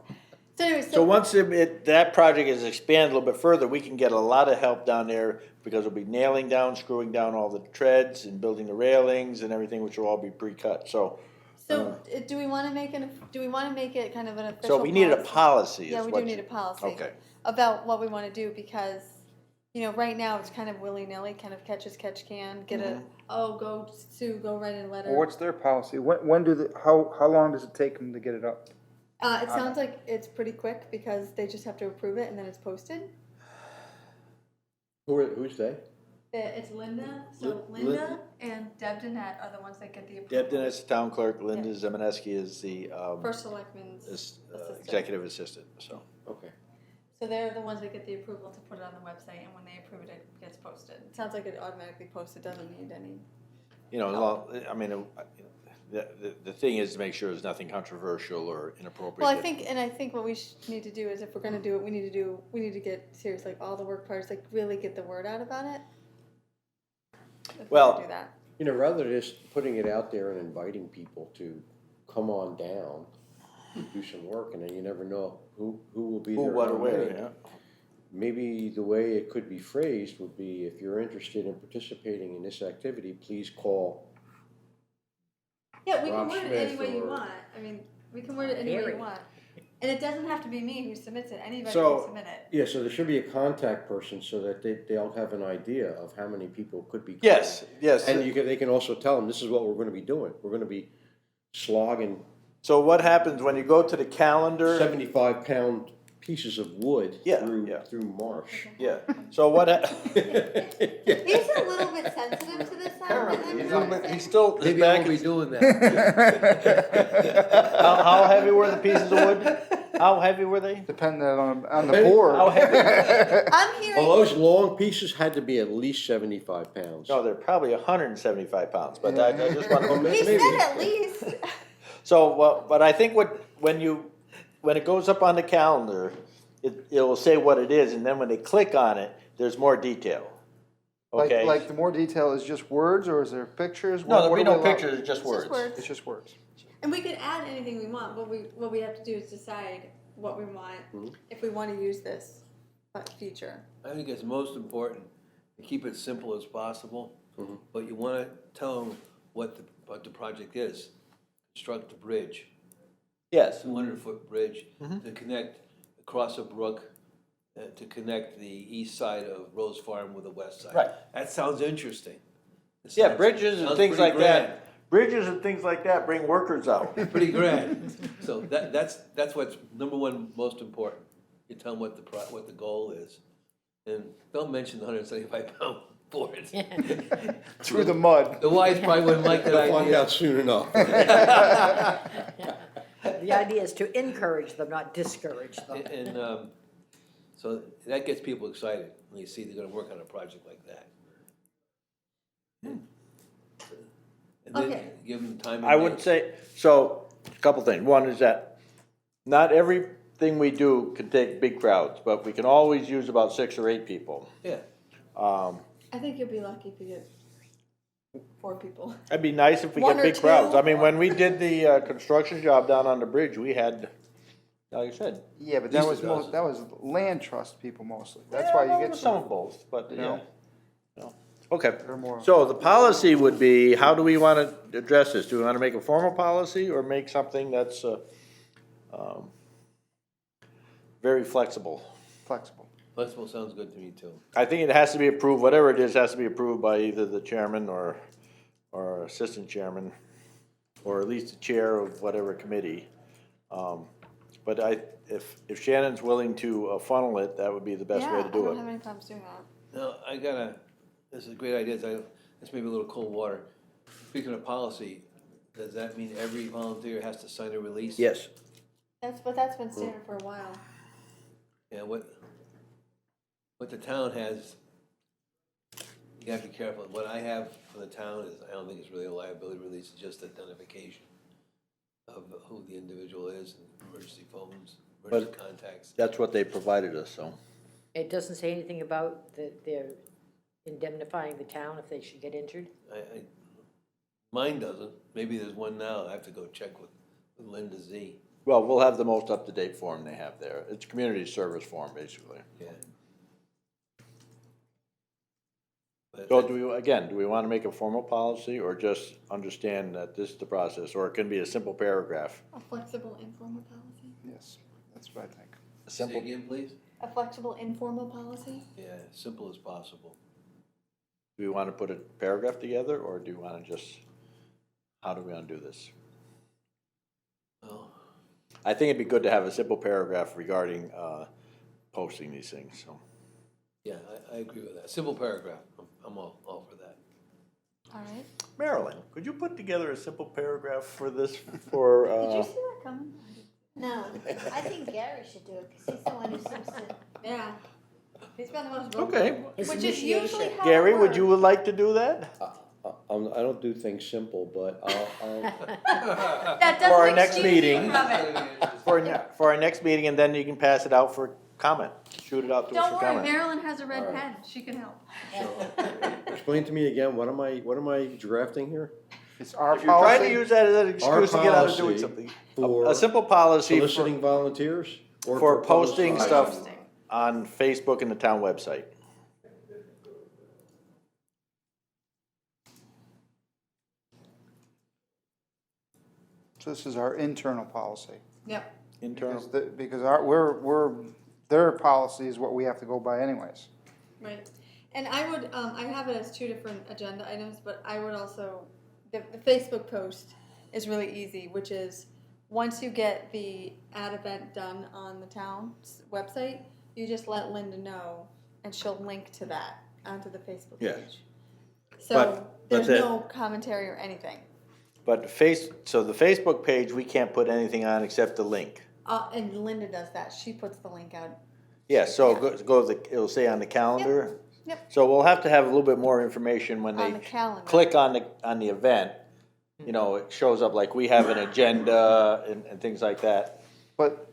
anyway, so once that project is expanded a little bit further, we can get a lot of help down there because we'll be nailing down, screwing down all the treads and building the railings and everything, which will all be pre-cut, so. do we want to make it kind of an official? So we needed a policy? policy. Yeah, is we what do need you- a policy. Okay, About what we want to do because, you know, right now it's kind of willy-nilly, kind of catch as catch can, get Mm-hmm. go sue, go write a letter. Well, what's their policy? When do how long does it take them to get it up? It sounds like it's pretty quick because they just have to approve it and then it's posted. Who's they? It's Linda, so Lin- Linda and Deb Danette are the ones that get the approval. Deb Dennis, the town clerk, Linda Zemeneski is the, First selectman's assistant. executive assistant, so. Okay. So they're the ones that get the approval to put it on the website, and when they approve it, it gets posted. It sounds like it automatically posts, it doesn't need any. You know, as long, I mean, the thing is to make sure there's nothing controversial or inappropriate. Well, I think what we need to do is if we're gonna do it, we need to get serious, like all the work parties, like really get the word out about it. If we Well- could do that. You know, rather than just putting it out there and inviting people to come on down, do some work, and then you never know who will be Who, there. what, or how where, many. yeah. Maybe the way it could be phrased would be, if you're interested in participating in this activity, please call. Yeah, we Rob can word it Smith any way you or- want. I mean, we can word it any way Harry. you want. And it doesn't have to be me who submits it, anybody So- can submit it. Yeah, so there should be a contact person so that they'll have an idea of how many people could be. Yes, yes. And they can also tell them, this is what we're gonna be doing. We're gonna be slogging So what happens when you go to the calendar? 75-pound pieces of wood Yeah, through yeah. marsh. Yeah, so what, He's a little bit sensitive to this, he's still, his Maybe I back won't be is, doing that. how heavy were the pieces of wood? How heavy were they? Depending on the board. How heavy? I'm hearing. Well, those long pieces had to be at least 75 pounds. No, they're probably 175 pounds, but I just want to. He said at least. So, well, but I think when it goes up on the calendar, it'll say what it is, and then when they click on it, there's more detail. Okay? Like the more detail is just words, or is there pictures? No, there'll What be do no we allow? pictures, it's just words. It's just words. And we could add anything we want. What we have to do is decide what we want, if we want to use this feature. I think it's most important to keep it simple as possible, Mhm. but you wanna tell them what the project is. Construct a bridge, Yes. 200-foot bridge to connect across a brook, to connect the east side of Rose Farm with the west side. Right. That sounds interesting. It Yeah, sounds- bridges and sounds things pretty like grand. that. Bridges and things like that bring workers out. Pretty grand. So that's what's number one most important. You tell them what the goal is. And don't mention the 175-pound boards. Through the mud. The wives probably wouldn't like that They'll find idea. out soon enough. The idea is to encourage them, not discourage them. And so that gets people excited when you see they're gonna work on a project like that. And And then Okay. give them time. I would say, so, a couple things. One is that not everything we do can take big crowds, but we can always use about 6 or 8 people. Yeah, I think you'll be lucky if you get 4 people. It'd be nice if we One get or big crowds. two. I mean, when we did the construction job down on the bridge, we had, like I said. Yeah, but At that least was a dozen. that was land trust people mostly. That's why you get some some. of both, but you yeah. know. No. Okay, They're more- so the policy would be, how do we want to address this? Do we want to make a formal policy or make something that's very flexible? Flexible. flexible sounds good to me too. I think it has to be approved, whatever it is, has to be approved by either the chairman or assistant chairman, or at least the chair of whatever committee. But if Shannon's willing to funnel it, that would be the best way to Yeah, I do don't have it. any problems doing that. Now, this is a great idea, this may be a little cold water. Speaking of policy, does that mean every volunteer has to sign a release? Yes, That's been standard for a while. Yeah, what the town has, you have to be careful. What I have for the town is, I don't think it's really a liability release, it's just identification of who the individual is, and emergency phones, emergency contacts. that's what they provided us, so. It doesn't say anything about that they're indemnifying the town if they should get injured? Mine doesn't, maybe there's one now, I have to go check with Linda Z. Well, we'll have the most up-to-date form they have there. It's community service form, basically. Yeah. But So do we want to make a formal policy or just understand that this is the process, or it can be a simple paragraph? A flexible informal policy? Yes, that's what I think. A Say simple, again, please? A flexible informal policy? Yeah, as simple as possible. do we want to put a paragraph together, or do you want to just, how do we want to do this? Well, I think it'd be good to have a simple paragraph regarding posting these things, so. yeah, I agree with that. Simple paragraph, I'm all for that. All right. Marilyn, could you put together a simple paragraph for this, for, Did you see that coming? No, I think Gary should do it, because he's the one who seems to, Yeah. He's been the most vocal. okay. His Which is usually initiation. how Gary, it would you like to do that? I don't do things simple, but I'll That For our doesn't next excuse you meeting. from it. For our next meeting, and then you can pass it out for comment, shoot it out to us Don't for worry, comment. Marilyn has a red All right. pen. She can help. explain to me again, what am I drafting here? It's our If you're trying to policy. use that as an excuse to get out of doing policy something. for A simple policy Soliciting volunteers? Or for public posting comment? stuff on Facebook and the town website. So this is our internal policy. Yep. Internal. Because their policy is what we have to go by anyways. Right. And I would, I have it as 2 different agenda items, but I would also, the Facebook post is really easy, which is once you get the ad event done on the town's website, you just let Linda know and she'll link to that onto the Facebook Yeah. page. So But there's the- no commentary or anything. But so the Facebook page, we can't put anything on except the link. And Linda does that. She puts the link out. Yeah, so it'll say on the calendar. Yep. So we'll have to have a little bit more information when On they the calendar. click on the event. You know, it shows up like we have an agenda and things like that. But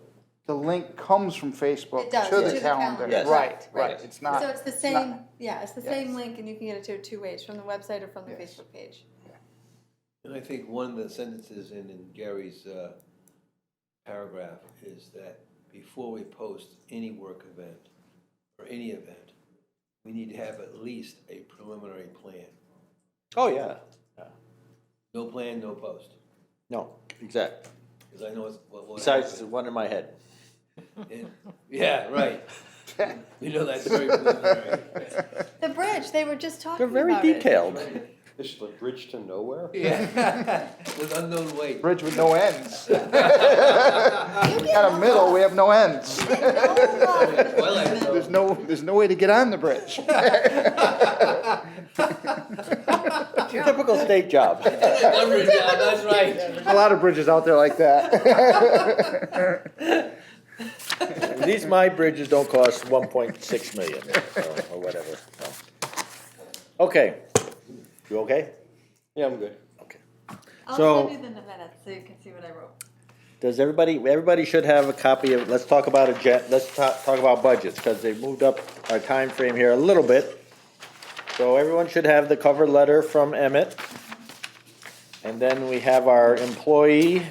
the link comes from Facebook It does, to to the the calendar. calendar. Yes. Right, Right. right. It's not. So it's the it's same, not- yeah, it's the Yes. same link and you can get it 2 ways, from the website or from the Yes. Facebook page. And I think one of the sentences in Gary's paragraph is that before we post any work event or any event, we need to have at least a preliminary plan. Oh, yeah. No plan, no post. No, exactly. Because I know it's what Besides the happens. one in my head. Yeah, right. You know that's very preliminary. The bridge, they were just talking They're about very it. detailed. This is the bridge to nowhere? Yeah, with unknown weight. Bridge with no ends. Got a middle, we have no ends. There's no way to get on the bridge. Typical state job. That's right. A lot of bridges out there like that. At least my bridges don't cost 1.6 million, or whatever, so. Okay, you okay? Yeah, I'm good. Okay. I'll So- send you the minutes so you can see what I wrote. Does everybody should have a copy of, let's talk about let's talk about budgets, because they moved up our time frame here a little bit. So everyone should have the cover letter from Emmett. And then we have our employee,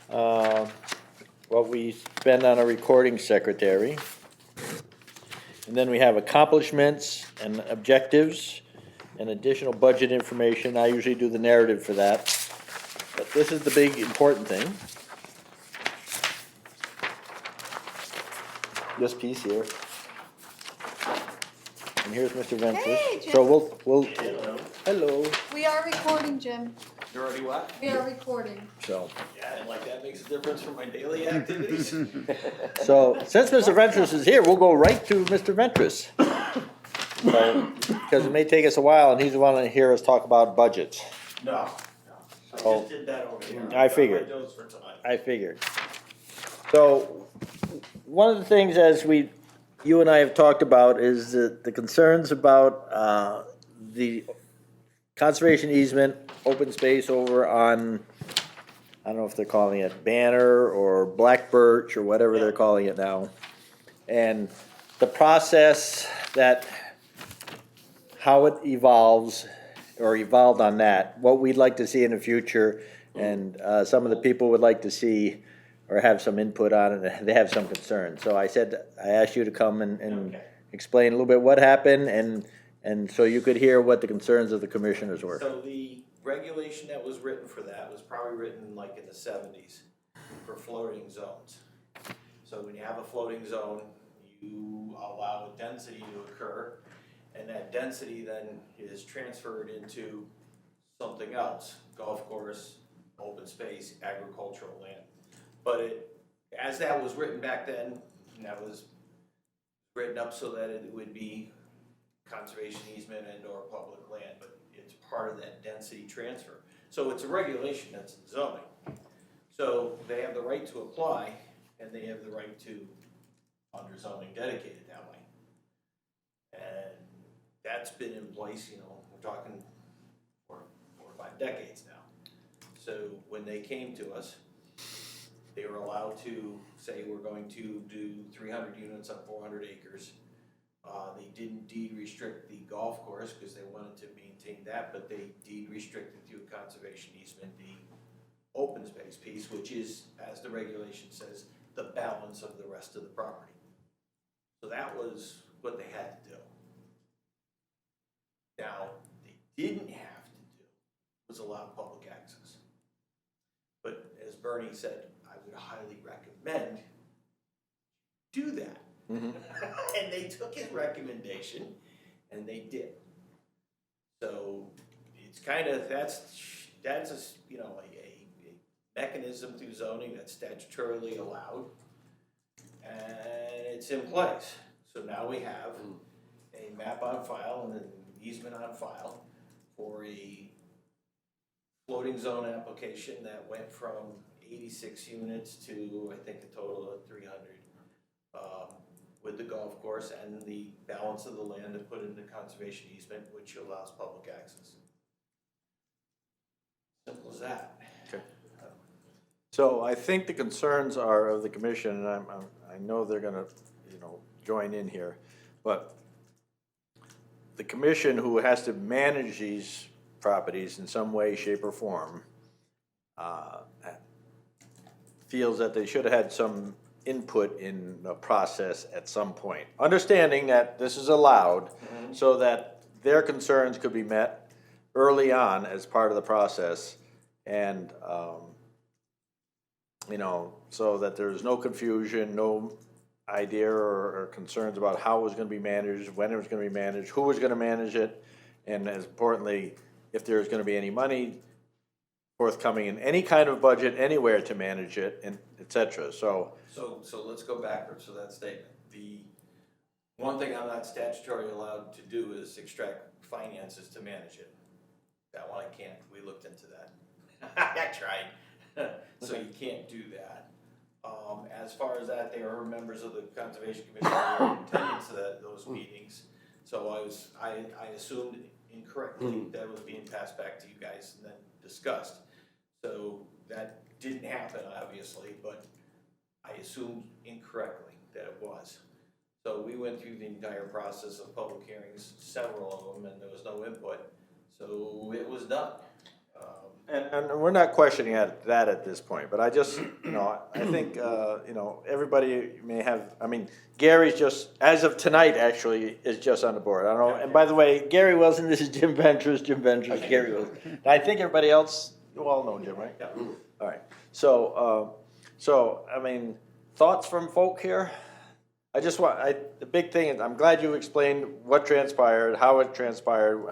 what we spend on a recording secretary. And then we have accomplishments and objectives and additional budget information. I usually do the narrative for that. But this is the big important thing. This piece here. And here's Mr. Ventris. Hey, Jim. So we'll, hello, We are recording, Jim. You're already what? We are recording. so. Yeah, and like that makes a difference for my daily activities. So, since Mr. Ventris is here, we'll go right to Mr. Ventris. Because it may take us a while, and he's the one to hear us talk about budgets. No, no, I Oh. just did that over here. I figured. Got my dose for tonight. I figured. So, one of the things as you and I have talked about is the concerns about, the conservation easement, open space over on, I don't know if they're calling it Banner or Black Birch or whatever they're calling it now. And the process how it evolves, or evolved on that, what we'd like to see in the future, and some of the people would like to see or have some input on it, and they have some concerns. So I asked you to come and Okay. explain a little bit what happened, and so you could hear what the concerns of the commissioners were. So the regulation that was written for that was probably written like in the 70s for floating zones. So when you have a floating zone, you allow a density to occur, and that density then is transferred into something else, golf course, open space, agricultural land. But as that was written back then, and that was written up so that it would be conservation easement and or public land, but it's part of that density transfer. So it's a regulation that's in zoning. So they have the right to apply, and they have the right to, under zoning, dedicate it that way. And that's been in place, we're talking for 4 or 5 decades now. So when they came to us, they were allowed to say, we're going to do 300 units on 400 acres. They didn't deed restrict the golf course because they wanted to maintain that, but they deed restricted through a conservation easement the open space piece, which is, as the regulation says, the balance of the rest of the property. So that was what they had to do. Now, they didn't have to do was allow public access. But as Bernie said, I would highly recommend do that. Mhm. And they took his recommendation, and they did. So it's kind of, that's a mechanism through zoning that's statutorily allowed, and it's in place. So now we have a map on file and an easement on file for a floating zone application that went from 86 units to, I think, a total of 300. With the golf course and the balance of the land to put into conservation easement, which allows public access. Simple as that. So I think the concerns are of the commission, and I know they're gonna, join in here, but the commission, who has to manage these properties in some way, shape, or form, feels that they should have had some input in the process at some point. Understanding that this is allowed, so that their concerns could be met early on as part of the process, and, so that there's no confusion, no idea or concerns about how it was gonna be managed, when it was gonna be managed, who was gonna manage it, and as importantly, if there's gonna be any money forthcoming in any kind of budget anywhere to manage it, and et cetera. So let's go backwards to that statement. The one thing I'm not statutorily allowed to do is extract finances to manage it. That one I can't, we looked into that. I tried. So you can't do that. As far as that, they are members of the Conservation Commission who were in attendance to those meetings. So I assumed incorrectly that was being passed back to you guys and then discussed. So that didn't happen, obviously, but I assumed incorrectly that it was. So we went through the entire process of public hearings, several of them, and there was no input, so it was done. And we're not questioning that at this point, but I just, I think, everybody may have, Gary's just, as of tonight, actually, is just on the board. I don't know, and by the way, Gary Wilson, this is Jim Ventures, Gary Wilson. And I think everybody else, you all know Jim, right? Yeah. All right, so, thoughts from folk here? The big thing is, I'm glad you explained what transpired, how it transpired,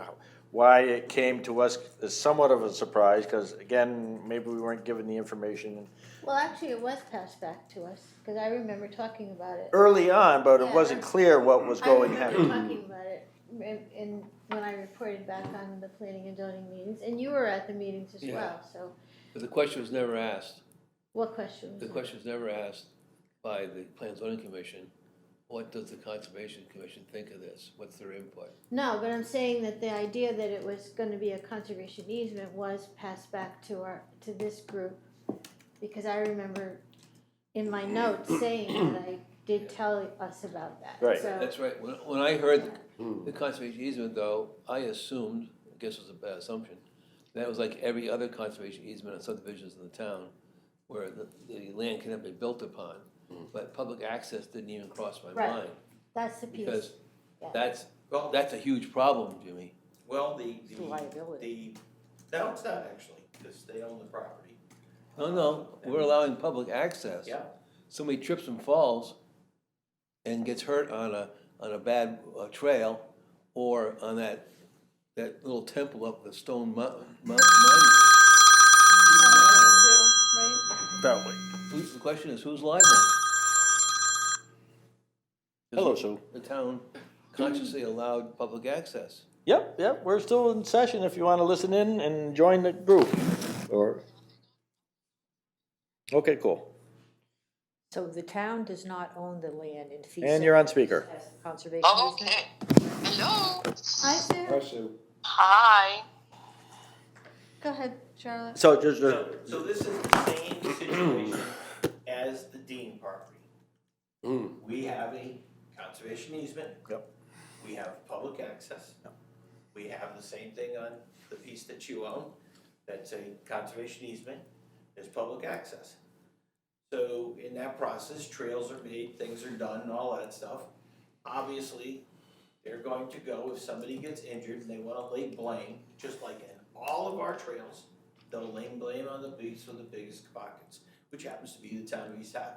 why it came to us is somewhat of a surprise, because again, maybe we weren't given the information Well, actually, it was passed back to us, because I remember talking about it. early on, but it Yeah. wasn't clear what was I going remember on. talking about it when I reported back on the planning and zoning meetings, and you were at the meetings as Yeah. well, so But the question was never asked. what questions? The question was never asked by the Plan and Zoning Commission. What does the Conservation Commission think of this? What's their input? No, but I'm saying that the idea that it was gonna be a conservation easement was passed back to this group, because I remember in my notes saying that I did tell us about that. Right. So, That's right. When I heard the conservation easement though, I assumed, I guess it was a bad assumption, that it was like every other conservation easement on subdivisions in the town where the land cannot be built upon. But public access didn't even cross my Right. mind, that's the piece. because Yeah. that's a huge problem, Jimmy. Well, It's a liability. no, it's not actually, because they own the property. No, we're allowing public access. Yeah, Somebody trips and falls and gets hurt on a bad trail, or on that little temple up the stone monument. Right? That way. The question is, who's liable? Hello, Sue. The town consciously allowed public access. Yep, we're still in session if you want to listen in and join the group, okay, cool. So the town does not own the land in fee. And you're on speaker. As conservation Oh, easement? okay. Hello. Hi, Sue. Hi, Sue. Hi. Go ahead, Charlotte. So just, so this is the same situation as the Dean property. We have a conservation easement. Yep. We have public access. We have the same thing on the piece that you own, that's a conservation easement, there's public access. So in that process, trails are made, things are done, and all that stuff. Obviously, they're going to go, if somebody gets injured and they wanna lay blame, just like in all of our trails, they'll lay blame on the piece with the biggest pockets, which happens to be the town of East Haddam.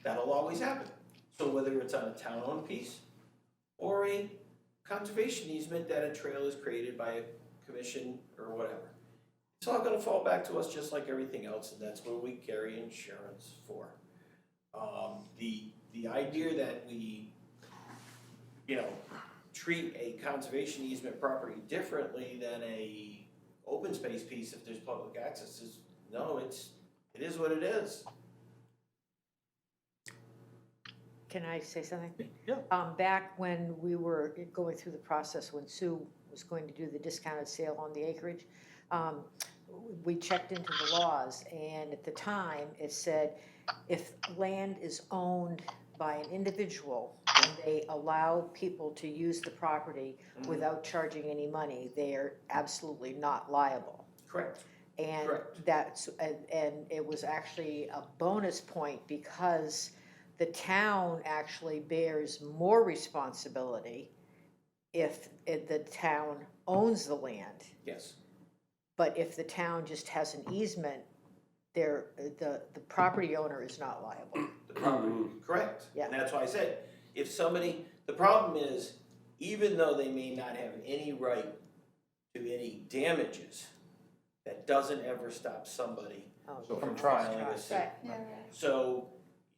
That'll always happen. So whether it's on a town-owned piece or a conservation easement that a trail is created by a commission or whatever, it's all gonna fall back to us just like everything else, and that's what we carry insurance for. The idea that we, treat a conservation easement property differently than a open space piece if there's public access is, no, it is what it is. Can I say something? Yeah. Back when we were going through the process, when Sue was going to do the discounted sale on the acreage, we checked into the laws, and at the time, it said if land is owned by an individual and they allow people to use the property without charging any money, they are absolutely not liable. Correct. And Correct. that's, and it was actually a bonus point because the town actually bears more responsibility if the town owns the land. Yes. But if the town just has an easement, the property owner is not liable. The property, correct. Yeah. And that's why I said, if somebody, the problem is, even though they may not have any right to any damages, that doesn't ever stop somebody Oh, from filing a suit. Right. Yeah, right. So,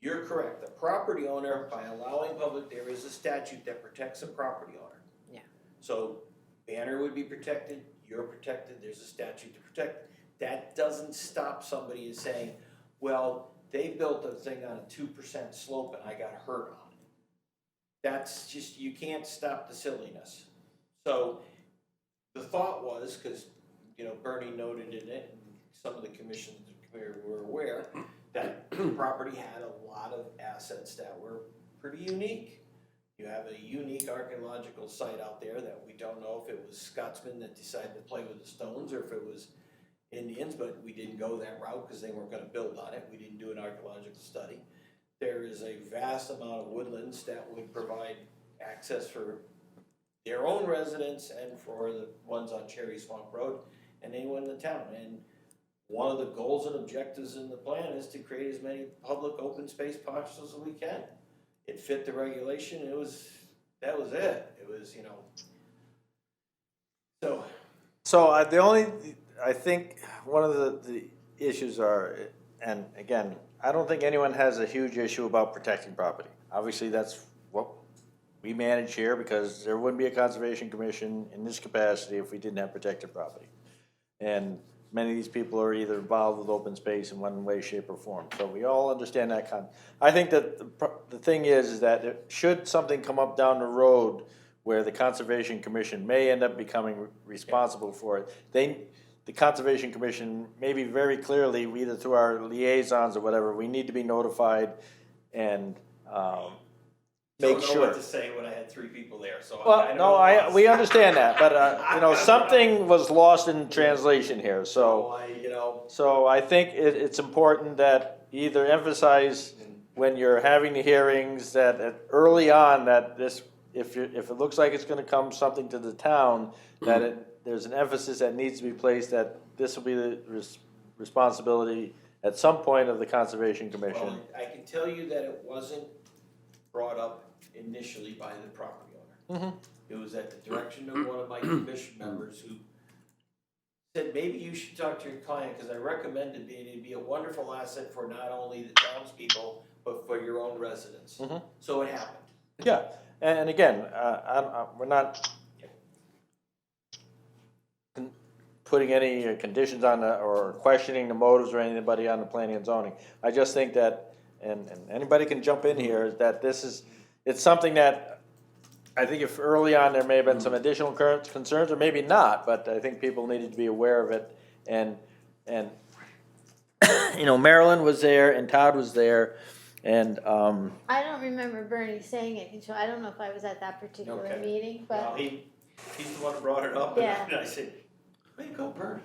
you're correct, the property owner, by allowing public, there is a statute that protects a property owner. Yeah. So, Banner would be protected, you're protected, there's a statute to protect. That doesn't stop somebody in saying, well, they built a thing on a 2% slope and I got hurt on it. That's just, you can't stop the silliness. So, the thought was, because, Bernie noted in it, some of the commissions were aware that the property had a lot of assets that were pretty unique. You have a unique archaeological site out there that we don't know if it was Scotsmen that decided to play with the stones or if it was Indians, but we didn't go that route because they weren't gonna build on it. We didn't do an archaeological study. There is a vast amount of woodlands that would provide access for their own residents and for the ones on Cherry Swamp Road and anyone in the town. And one of the goals and objectives in the plan is to create as many public open space parcels as we can. It fit the regulation, that was it. It was, I think one of the issues are, and again, I don't think anyone has a huge issue about protecting property. Obviously, that's what we manage here, because there wouldn't be a conservation commission in this capacity if we didn't have protected property. And many of these people are either involved with open space in one way, shape, or form. So we all understand that I think that the thing is that should something come up down the road where the Conservation Commission may end up becoming responsible for it, the Conservation Commission, maybe very clearly, either through our liaisons or whatever, we need to be notified and make don't know sure. what to say when I had 3 people there, so I'm Well, kind of no, at a loss. we understand that, but, something was lost in translation here, so. So I think it's important that either emphasize when you're having the hearings that early on that this, if it looks like it's gonna come something to the town, that there's an emphasis that needs to be placed that this will be the responsibility at some point of the Conservation Commission. Well, I can tell you that it wasn't brought up initially by the property owner. It was at the direction of one of my commission members who said, maybe you should talk to your client, because I recommended it'd be a wonderful asset for not only the townspeople, but for your own residents. So it happened. Yeah, and again, we're not putting any conditions on or questioning the motives or anybody on the planning and zoning. I just think that, and anybody can jump in here, that it's something that I think if early on there may have been some additional current concerns, or maybe not, but I think people needed to be aware of it. And Marilyn was there and Todd was there, and I don't remember Bernie saying it, so I don't know if I was at that particular Okay. meeting, Well, but he's the one who brought it up, Yeah. and I said, way to go, Bert.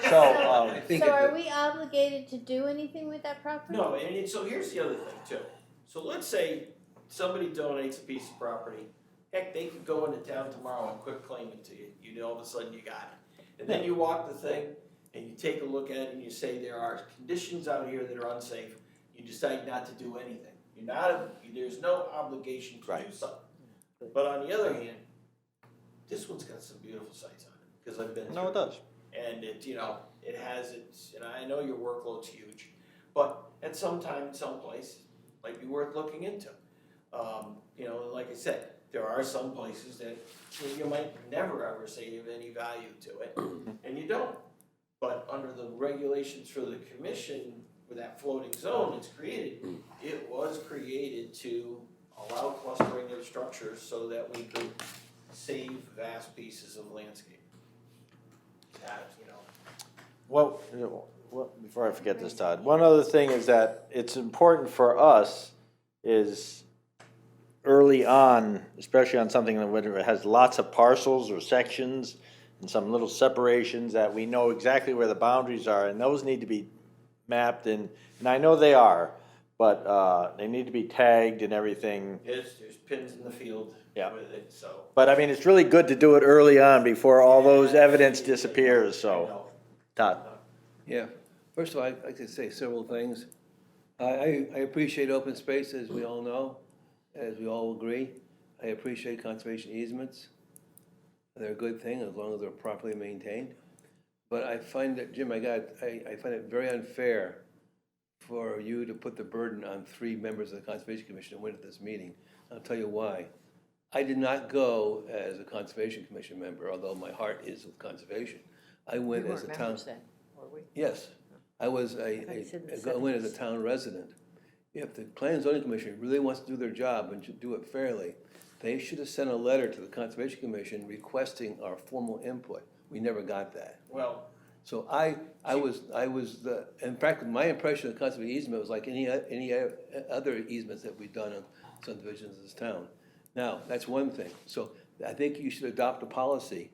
so, I think so are we obligated to do anything with that property? No, and so here's the other thing too. So let's say somebody donates a piece of property. Heck, they could go into town tomorrow and quit claiming to you. All of a sudden you got it. And then you walk the thing and you take a look at it and you say there are conditions out here that are unsafe. You decide not to do anything. There's no obligation to do Right. something. But on the other hand, this one's got some beautiful sites on it, because I've been through no, it does. and it has its, and I know your workload's huge, but at some time, someplace, it might be worth looking into. Like I said, there are some places that you might never ever say you have any value to it, and you don't. But under the regulations for the commission, with that floating zone that's created, it was created to allow clustering of structures so that we could save vast pieces of landscape. Well, before I forget this, Todd, one other thing is that it's important for us is early on, especially on something that has lots of parcels or sections and some little separations, that we know exactly where the boundaries are, and those need to be mapped, and I know they are, but they need to be tagged and everything. There's pins in the field Yeah. with it, so. But I mean, it's really good to do it early on before all those evidence disappears, so. Todd? Yeah, first of all, I'd like to say several things. I appreciate open space, as we all know, as we all agree. I appreciate conservation easements. They're a good thing as long as they're properly maintained. But I find that, Jim, I find it very unfair for you to put the burden on 3 members of the Conservation Commission who went to this meeting. I'll tell you why. I did not go as a Conservation Commission member, although my heart is with conservation. I went We as a weren't town. members then, were we? Yes, I was thought you said in the I went as a 70s. town resident. If the Planning and Zoning Commission really wants to do their job and should do it fairly, they should have sent a letter to the Conservation Commission requesting our formal input. We never got that. Well, So I was, in fact, my impression of conservation easement was like any other easements that we've done on subdivisions in this town. Now, that's one thing. So I think you should adopt a policy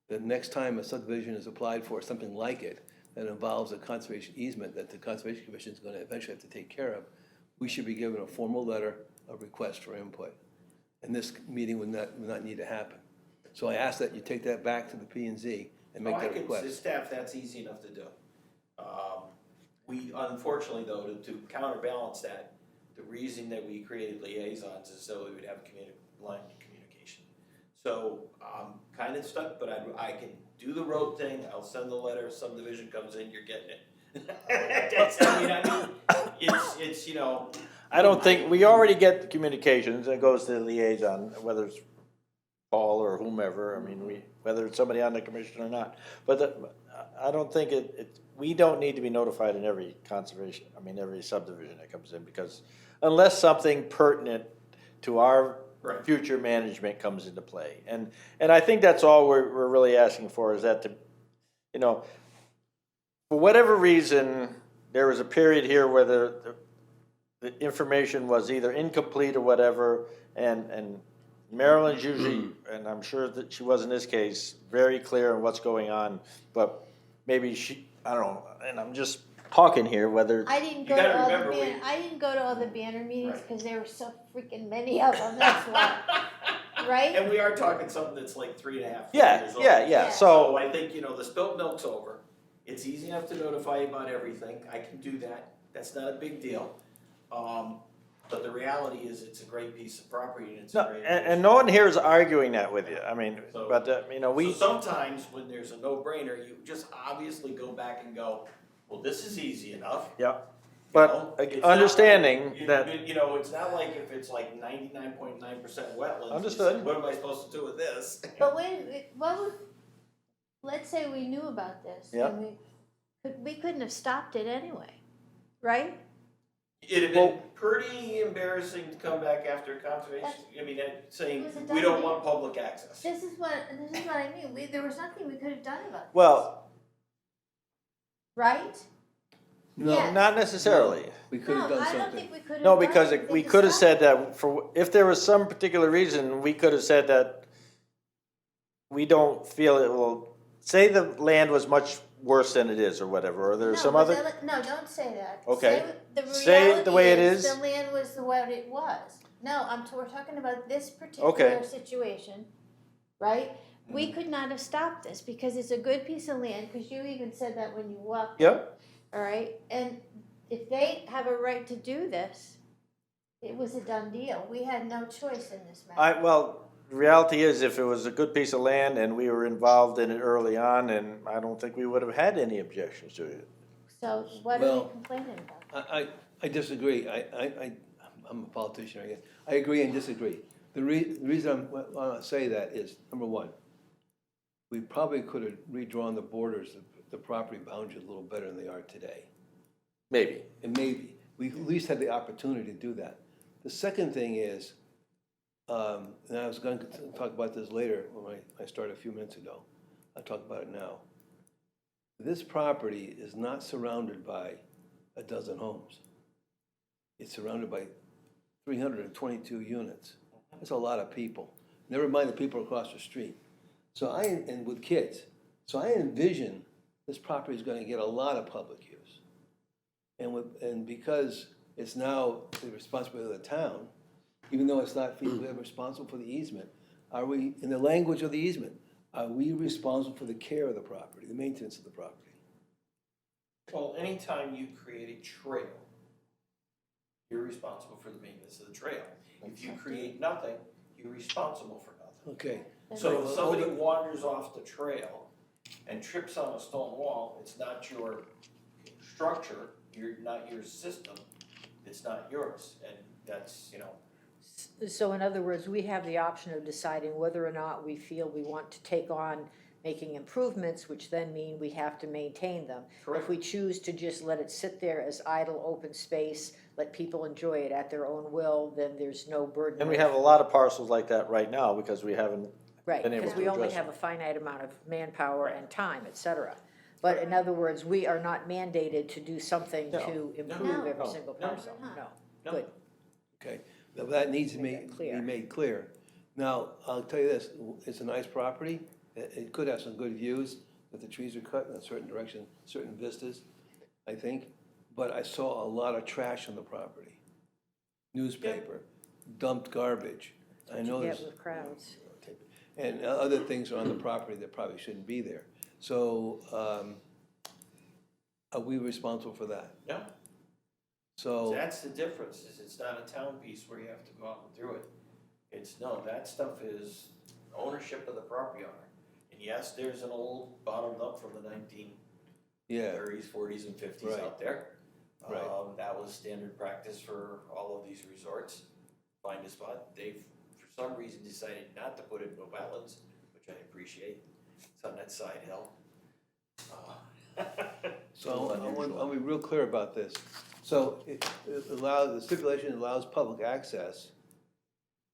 that next time a subdivision is applied for, something like it, that involves a conservation easement that the Conservation Commission is gonna eventually have to take care of, we should be given a formal letter of request for input. And this meeting would not need to happen. So I ask that you take that back to the P and Z and make that As request. staff, that's easy enough to do. We, unfortunately though, to counterbalance that, the reason that we created liaisons is so we would have line of communication. So I'm kind of stuck, but I can do the road thing, I'll send the letter, subdivision comes in, you're getting it. It's, you know. I don't think, we already get the communications, it goes to the liaison, whether it's Paul or whomever, I mean, whether it's somebody on the commission or not. But I don't think we don't need to be notified in every conservation, every subdivision that comes in, because unless something pertinent to our Right. future management comes into play. And I think that's all we're really asking for, is that for whatever reason, there was a period here where the information was either incomplete or whatever, and Marilyn's usually, and I'm sure that she was in this case, very clear on what's going on, but maybe I don't know, and I'm just talking here, whether, I didn't You go to gotta all remember, I didn't go to all the banner meetings Right. because there were so freaking many of them, that's why, right? And we are talking something that's like 3.5 yeah, years old. yeah, So so, I think, the spilt milk's over. It's easy enough to notify you about everything. I can do that. That's not a big deal. But the reality is it's a great piece of property and it's a no, great. and no one here is arguing that with you, So- but, we. So sometimes when there's a no-brainer, you just obviously go back and go, well, this is easy enough. Yeah, You but know, it's not understanding like- that, it's not like if it's like 99.9% wetlands. you Understood. say, what am I supposed to do with this? But let's say we knew about this, Yeah. and we couldn't have stopped it anyway, right? It'd have been pretty embarrassing to come back after conservation, saying, It was a we done don't deal. want public access. This is what I mean, there was nothing we could have done about it, well, right? No, Yes. not necessarily. we could have No, done I don't something. think we could have No, done because anything we to could have stop said it. that if there was some particular reason, we could have said that we don't feel it will, say the land was much worse than it is or whatever, or there's some No, other, no, don't say that. Okay. The Say it the way it reality is. The land was what it was. No, we're talking about this Okay. particular situation, right? We could not have stopped this because it's a good piece of land, because you even said that when you walked. Yep. All right, and if they have a right to do this, it was a done deal. We had no choice in this matter. well, the reality is, if it was a good piece of land and we were involved in it early on, and I don't think we would have had any objections to it. So what are Well, we complaining about? I disagree. I'm a politician, I guess. I agree and disagree. The reason I want to say that is, number one, we probably could have redrawn the borders of the property boundaries a little better than they are today. Maybe. And maybe, we at least had the opportunity to do that. The second thing is, and I was going to talk about this later when I started a few minutes ago. I'll talk about it now. This property is not surrounded by a dozen homes. It's surrounded by 322 units. That's a lot of people. Never mind the people across the street. And with kids. So I envision this property is going to get a lot of public use. And because it's now the responsibility of the town, even though it's not we're responsible for the easement, are we, in the language of the easement, are we responsible for the care of the property, the maintenance of the property? Well, anytime you create a trail, you're responsible for the maintenance of the trail. If you create nothing, you're responsible for nothing. Okay. So if somebody wanders off the trail and trips on a stone wall, it's not your structure, not your system, it's not yours, and that's, So in other words, we have the option of deciding whether or not we feel we want to take on making improvements, which then mean we have to maintain them. Correct. If we choose to just let it sit there as idle, open space, let people enjoy it at their own will, then there's no burden. And we have a lot of parcels like that right now, because we haven't Right, been able because to we only address have a finite amount of manpower and time, et cetera. But in other words, we are not mandated to do something No. to improve No. every No. single No. parcel, No. no, No. good. Okay, now that needs to Make that be clear. made clear. Now, I'll tell you this, it's a nice property, it could have some good views if the trees are cut in a certain direction, certain vistas, I think. But I saw a lot of trash on the property. Newspaper, dumped garbage. I know You there's. get with crowds. And other things are on the property that probably shouldn't be there. So, are we responsible for that? No, So, that's the difference, is it's not a town piece where you have to go out and do it. It's, no, that stuff is ownership of the property owner. And yes, there's an old bottled up from the 1930s, yeah, 40s and 50s Right. out there. Right. That was standard practice for all of these resorts. Find a spot, they've, for some reason, decided not to put it in wetlands, which I appreciate. It's on that side hill. so I'll be real clear about this. So it allows, the stipulation allows public access,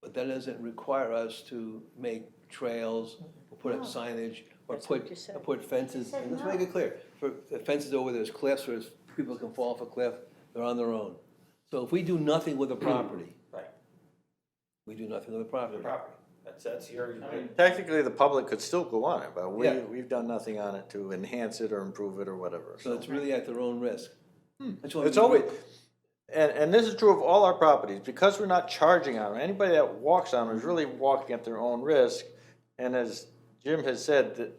but that doesn't require us to make trails, or put up No. signage, or That's what you said. put fences. said And let's no. make it clear, for fences over there's cliffs, where people can fall off a cliff, they're on their own. So if we do nothing with the property. Right. We do nothing with the The property. property, that's your. Technically, the public could still go on it, but Yeah. we've done nothing on it to enhance it or improve it or whatever. So it's really at their own risk. I just wanna It's be always, real- and this is true of all our properties, because we're not charging on them, anybody that walks on them is really walking at their own risk. And as Jim has said, that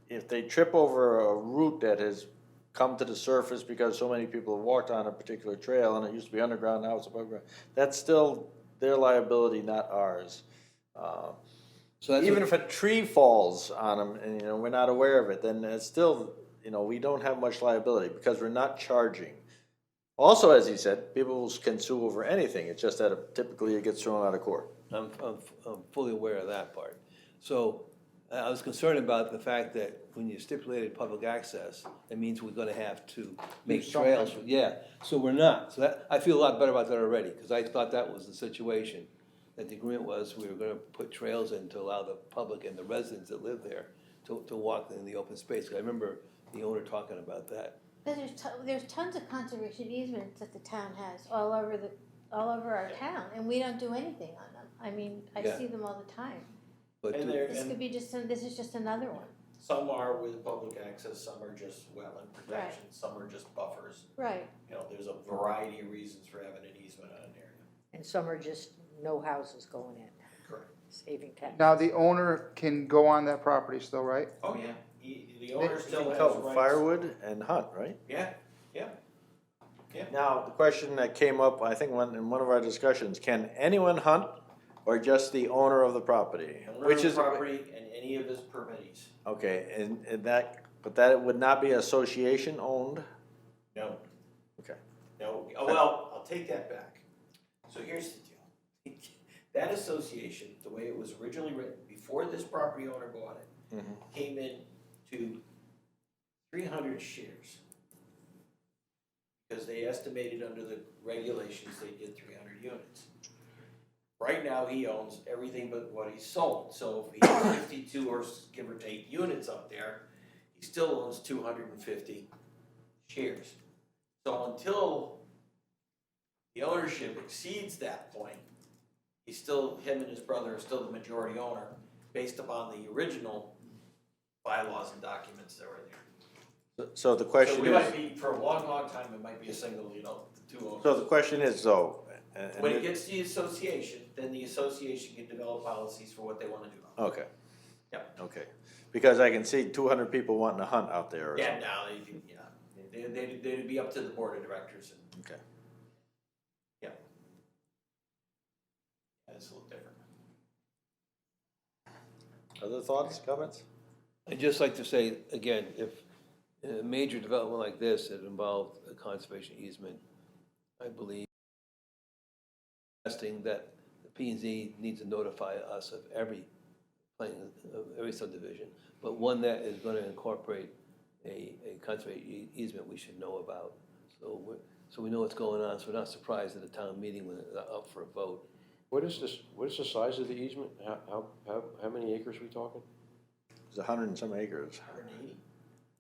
if they trip over a route that has come to the surface because so many people have walked on a particular trail, and it used to be underground, now it's above ground, that's still their liability, not ours. So that's Even what- if a tree falls on them and, we're not aware of it, then it's still, we don't have much liability because we're not charging. Also, as he said, people can sue over anything, it's just that typically it gets thrown out of court. I'm fully aware of that part. So I was concerned about the fact that when you stipulated public access, it means we're gonna have to make trails. Yeah, so we're not. So that, I feel a lot better about that already, because I thought that was the situation. That the agreement was we were gonna put trails in to allow the public and the residents that live there to walk in the open space. I remember the owner talking about that. But there's tons of conservation easements that the town has all over our town, and we don't do anything on them. I mean, I Yeah. see them all the time. But And to- there, This could be this is just another one. some are with public access, some are just wetland protection, some are just buffers. Right. There's a variety of reasons for having an easement on an area. And some are just no houses going in, Correct. saving tax. Now, the owner can go on that property still, right? Oh, yeah, the owner still has Cut rights. firewood and hunt, right? Yeah, Now, the question that came up, I think, in one of our discussions, can anyone hunt or just the owner of the property? owner Which of the is, property and any of his permittees. okay, and but that would not be association owned? No. Okay. No, well, I'll take that back. So here's the deal. That association, the way it was originally written, before this property owner bought it, came in to 300 shares. Because they estimated under the regulations, they did 300 units. Right now, he owns everything but what he sold, so if he has 52 or give or take units up there, he still owns 250 shares. So until the ownership exceeds that point, him and his brother are still the majority owner, based upon the original bylaws and documents that were there. So the So question we might is, be, for a long, long time, it might be a single, the two owners. so the question is though, When it gets to the association, then the association can develop policies for what they wanna do. okay. Yep. Okay, because I can see 200 people wanting to hunt out there or Yeah, something. no, they'd be up to the board of directors and. Okay. Yeah. It's a little different. Other thoughts, comments? I'd just like to say, again, if in a major development like this, it involved a conservation easement, I believe suggesting that the P and Z needs to notify us of every plan, of every subdivision, but one that is gonna incorporate a conservation easement we should know about. So we know what's going on, so we're not surprised at a town meeting when it's up for a vote. What is the size of the easement? How many acres are we talking? It's 100 and some acres. 180?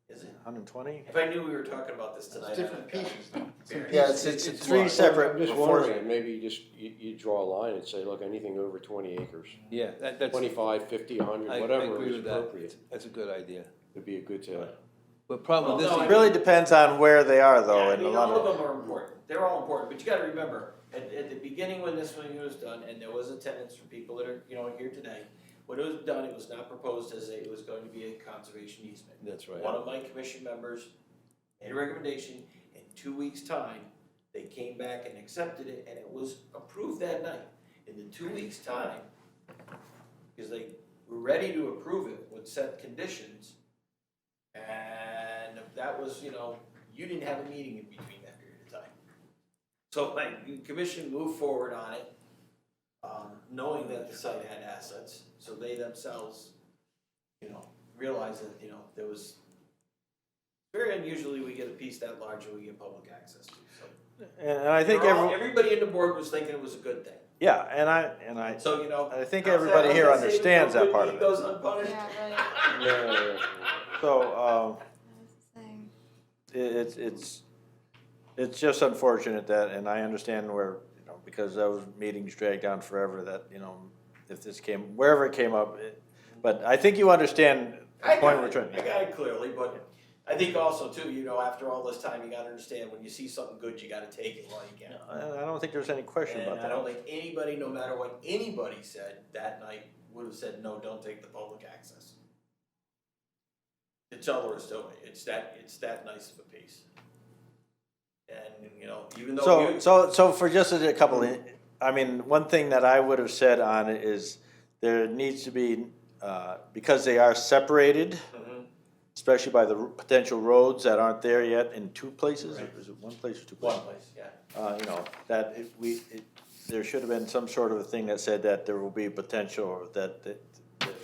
Is it? 120? If I knew we were talking about this tonight. different I'd- pieces. Yeah, it's three Well, separate. I'm just before- wondering, maybe you draw a line and say, look, anything over 20 acres, Yeah, that's. 25, 50, 100, I whatever agree is with that. appropriate. That's a good idea. Would be a good, But problem with Well, no, this, It really depends on where they are, though, Yeah, I and a mean, lot all of of. them are important, they're all important, but you gotta remember, at the beginning when this thing was done, and there was attendance from people that are, here today, when it was done, it was not proposed as it was going to be a conservation easement. that's right. One of my commission members made a recommendation, in 2 weeks' time, they came back and accepted it, and it was approved that night. In the 2 weeks' time, because they were ready to approve it with set conditions, and that was, you didn't have a meeting in between that period of time. So, the commission moved forward on it, knowing that the site had assets, so they themselves, realized that, there was, very unusually, we get a piece that large and we get public access to, so. And I think Everybody in the board was thinking it was a good thing, yeah, and I so, I think everybody here understands that part of it. Goes unpunished. Yeah, right. yeah. So, I was saying. it's just unfortunate that, and I understand where, because those meetings dragged on forever, that, if this wherever it came up, but I think you understand the point we're trying. I got it clearly, but I think also too, after all this time, you gotta understand, when you see something good, you gotta take it while you can. I don't think there's any question And about I don't that. think anybody, no matter what anybody said that night, would have said, no, don't take the public access. It's all there is to it, it's that nice of a piece. And, even though So for just a couple, one thing that I would have said on it is there needs to be, because they are separated, Mhm. especially by the potential roads that aren't there yet in two places, Right. is it one place or two One places? place, yeah. That there should have been some sort of a thing that said that there will be potential that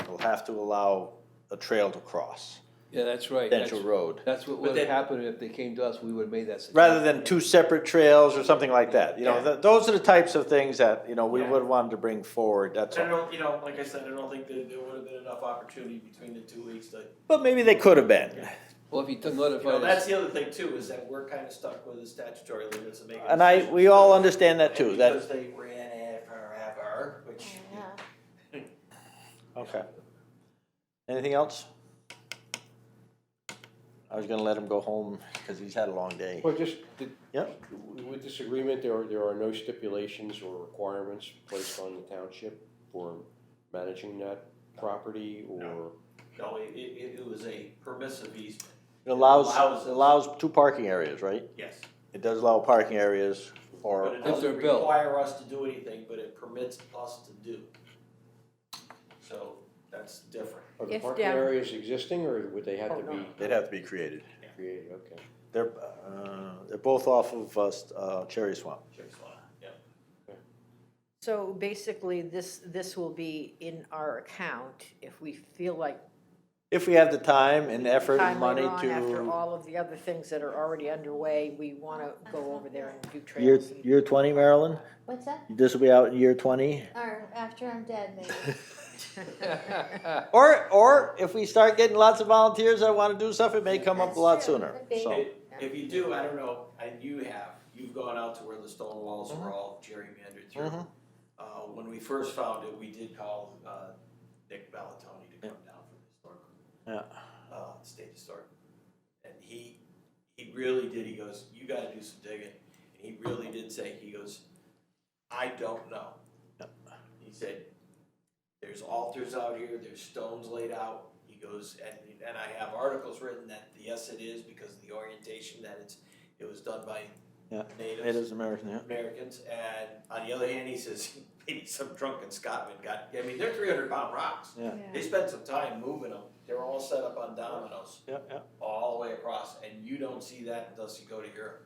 will have to allow a trail to cross, Yeah, that's right. potential road. That's what But would have then- happened if they came to us, we would have made that suggestion. Rather than two separate trails or something like that, Yeah. those are the types of things that, we Yeah. would want to bring forward, that's I all. don't, like I said, I don't think that there would have been enough opportunity between the 2 weeks to, But maybe they could have been. Well, if you notify that's us, the other thing too, is that we're kinda stuck with the statutory limits and making. And we all understand that too, that, Because they ran it forever, which. Yeah. okay. Anything else? I was gonna let him go home, cause he's had a long day. Well, just, Yep. with this agreement, there are no stipulations or requirements placed on the township for managing that property, or? No, it was a permissive easement, It Allows- allows two parking areas, right? yes. It does allow parking areas But for, it If doesn't they're built. require us to do anything, but it permits us to do. So, that's different. Are the If parking down- areas existing, or would they have Oh, to be no. they'd have to be created. created? Okay. They're both off of Cherry Swamp. Yeah. So basically, this will be in our account if we feel like If we have the time and effort and time money later on, after to, all of the other things that are already underway, we wanna go over there and do year, trails. and- year 20, Marilyn? What's that? This will be out in year 20? Or after I'm dead, maybe. Or if we start getting lots of volunteers that wanna do stuff, it may come up a lot That's true, sooner, could be. so. If you do, I don't know, and you've gone out to where the stone walls were all gerrymandered through. Mhm. When we first found it, we did call, Nick Balatoni to come down from the historical. State historic. And he really did, he goes, you gotta do some digging, and he really did say, he goes, I don't know. He said, there's altars out here, there's stones laid out, he goes, and I have articles written that, yes, it is, because of the orientation, that it was done by Yeah, natives. It is American, yeah. Americans, and on the other hand, he says, maybe some drunken Scotsman they're 300-pound rocks. Yeah, They spent some time moving them, they were all set up on dominoes, yeah. all the way across, and you don't see that unless you go to Europe.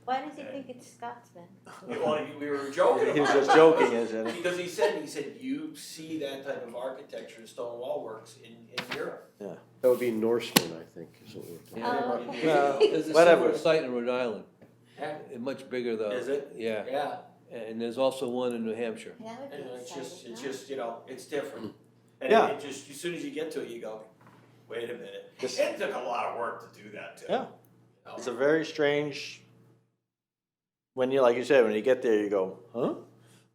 Why does he think it's Scotsman? Well, we were joking He was about just it. joking, isn't it? Because he said, you see that type of architecture, stone wall works in Europe. That would be Norseman, I think, is what we're talking Oh, about. okay. Well, there's a whatever. similar site in Rhode Island, Yeah. much bigger though. Is it? Yeah, Yeah, and there's also one in New Hampshire. That would be and it's exciting, just, huh? it's different. And Yeah. it just, as soon as you get to it, you go, wait a minute. This- It took a lot of work to do that too. Yeah. It's a very strange, when you, like you said, when you get there, you go, huh?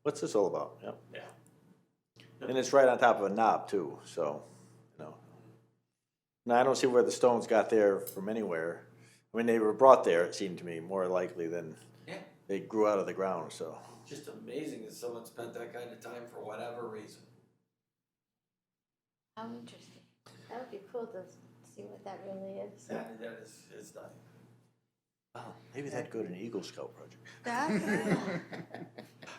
What's this all about? Yeah. Yeah. And it's right on top of a knob too, so, you know. Now, I don't see where the stones got there from anywhere. I mean, they were brought there, it seemed to me, more likely than Yeah. they grew out of the ground, so. Just amazing that someone spent that kind of time for whatever reason. How interesting. That would be cool to see what that really is. That is, it's not. Oh, maybe that'd go to an Eagle Scout project. That,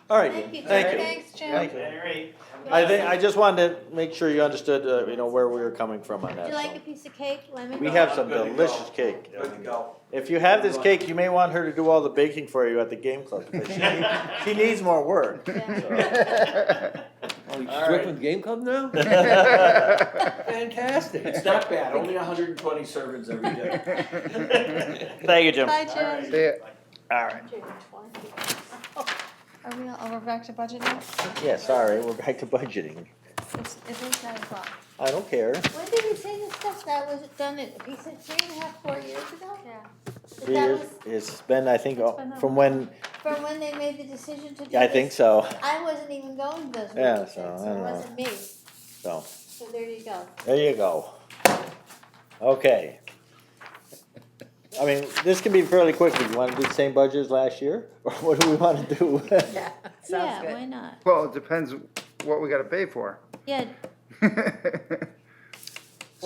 All right, Thank you, thank Jim. you. thanks, Jim. Thank you. I just wanted to make sure you understood, you know, where we were coming from on Would that. you like so. a piece of cake, lemon? We cake? have some Good to delicious go. cake. Good to go. If you have this cake, you may want her to do all the baking for you at the game club, because she needs more work. Yeah. Oh, you All strict right. with Game Club now? Fantastic. It's not bad, only 120 servings every day. Thank you, Jim. Bye, Jim. See ya. All right. 120. Are we, we're back to budget now? Yeah, sorry, we're back to budgeting. It is 9 o'clock. I don't care. When did we say this stuff? That was done, he said 3.5, 4 years ago? Yeah. But 3 that years, was it's been, I think, It's been that from long. when, from when they made the decision to do this. I think so, I wasn't even going to those Yeah, meetings, so then, I so don't it know. wasn't me. so, So there you go. there you go. Okay. I mean, this can be fairly quick. Do you want to do the same budget as last year, or what do we want to do? Yeah, sounds Yeah, good. why not? Well, it depends what we gotta pay for. Yeah, Well,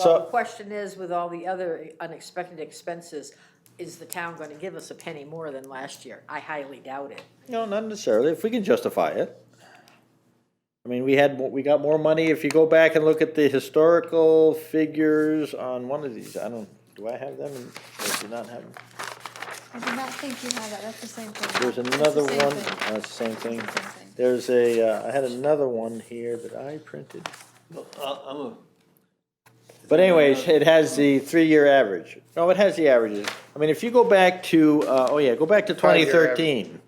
So- the question is, with all the other unexpected expenses, is the town gonna give us a penny more than last year? I highly doubt it. No, not necessarily, if we can justify it. I mean, we got more money, if you go back and look at the historical figures on one of these, do I have them, or do not have them? I did not think you had that, that's the same thing. There's It's the another same one, thing. that's the same thing. It's the same thing. There's I had another one here that I printed. But anyways, it has the 3-year average. No, it has the averages. I mean, if you go back to, go back to 2013.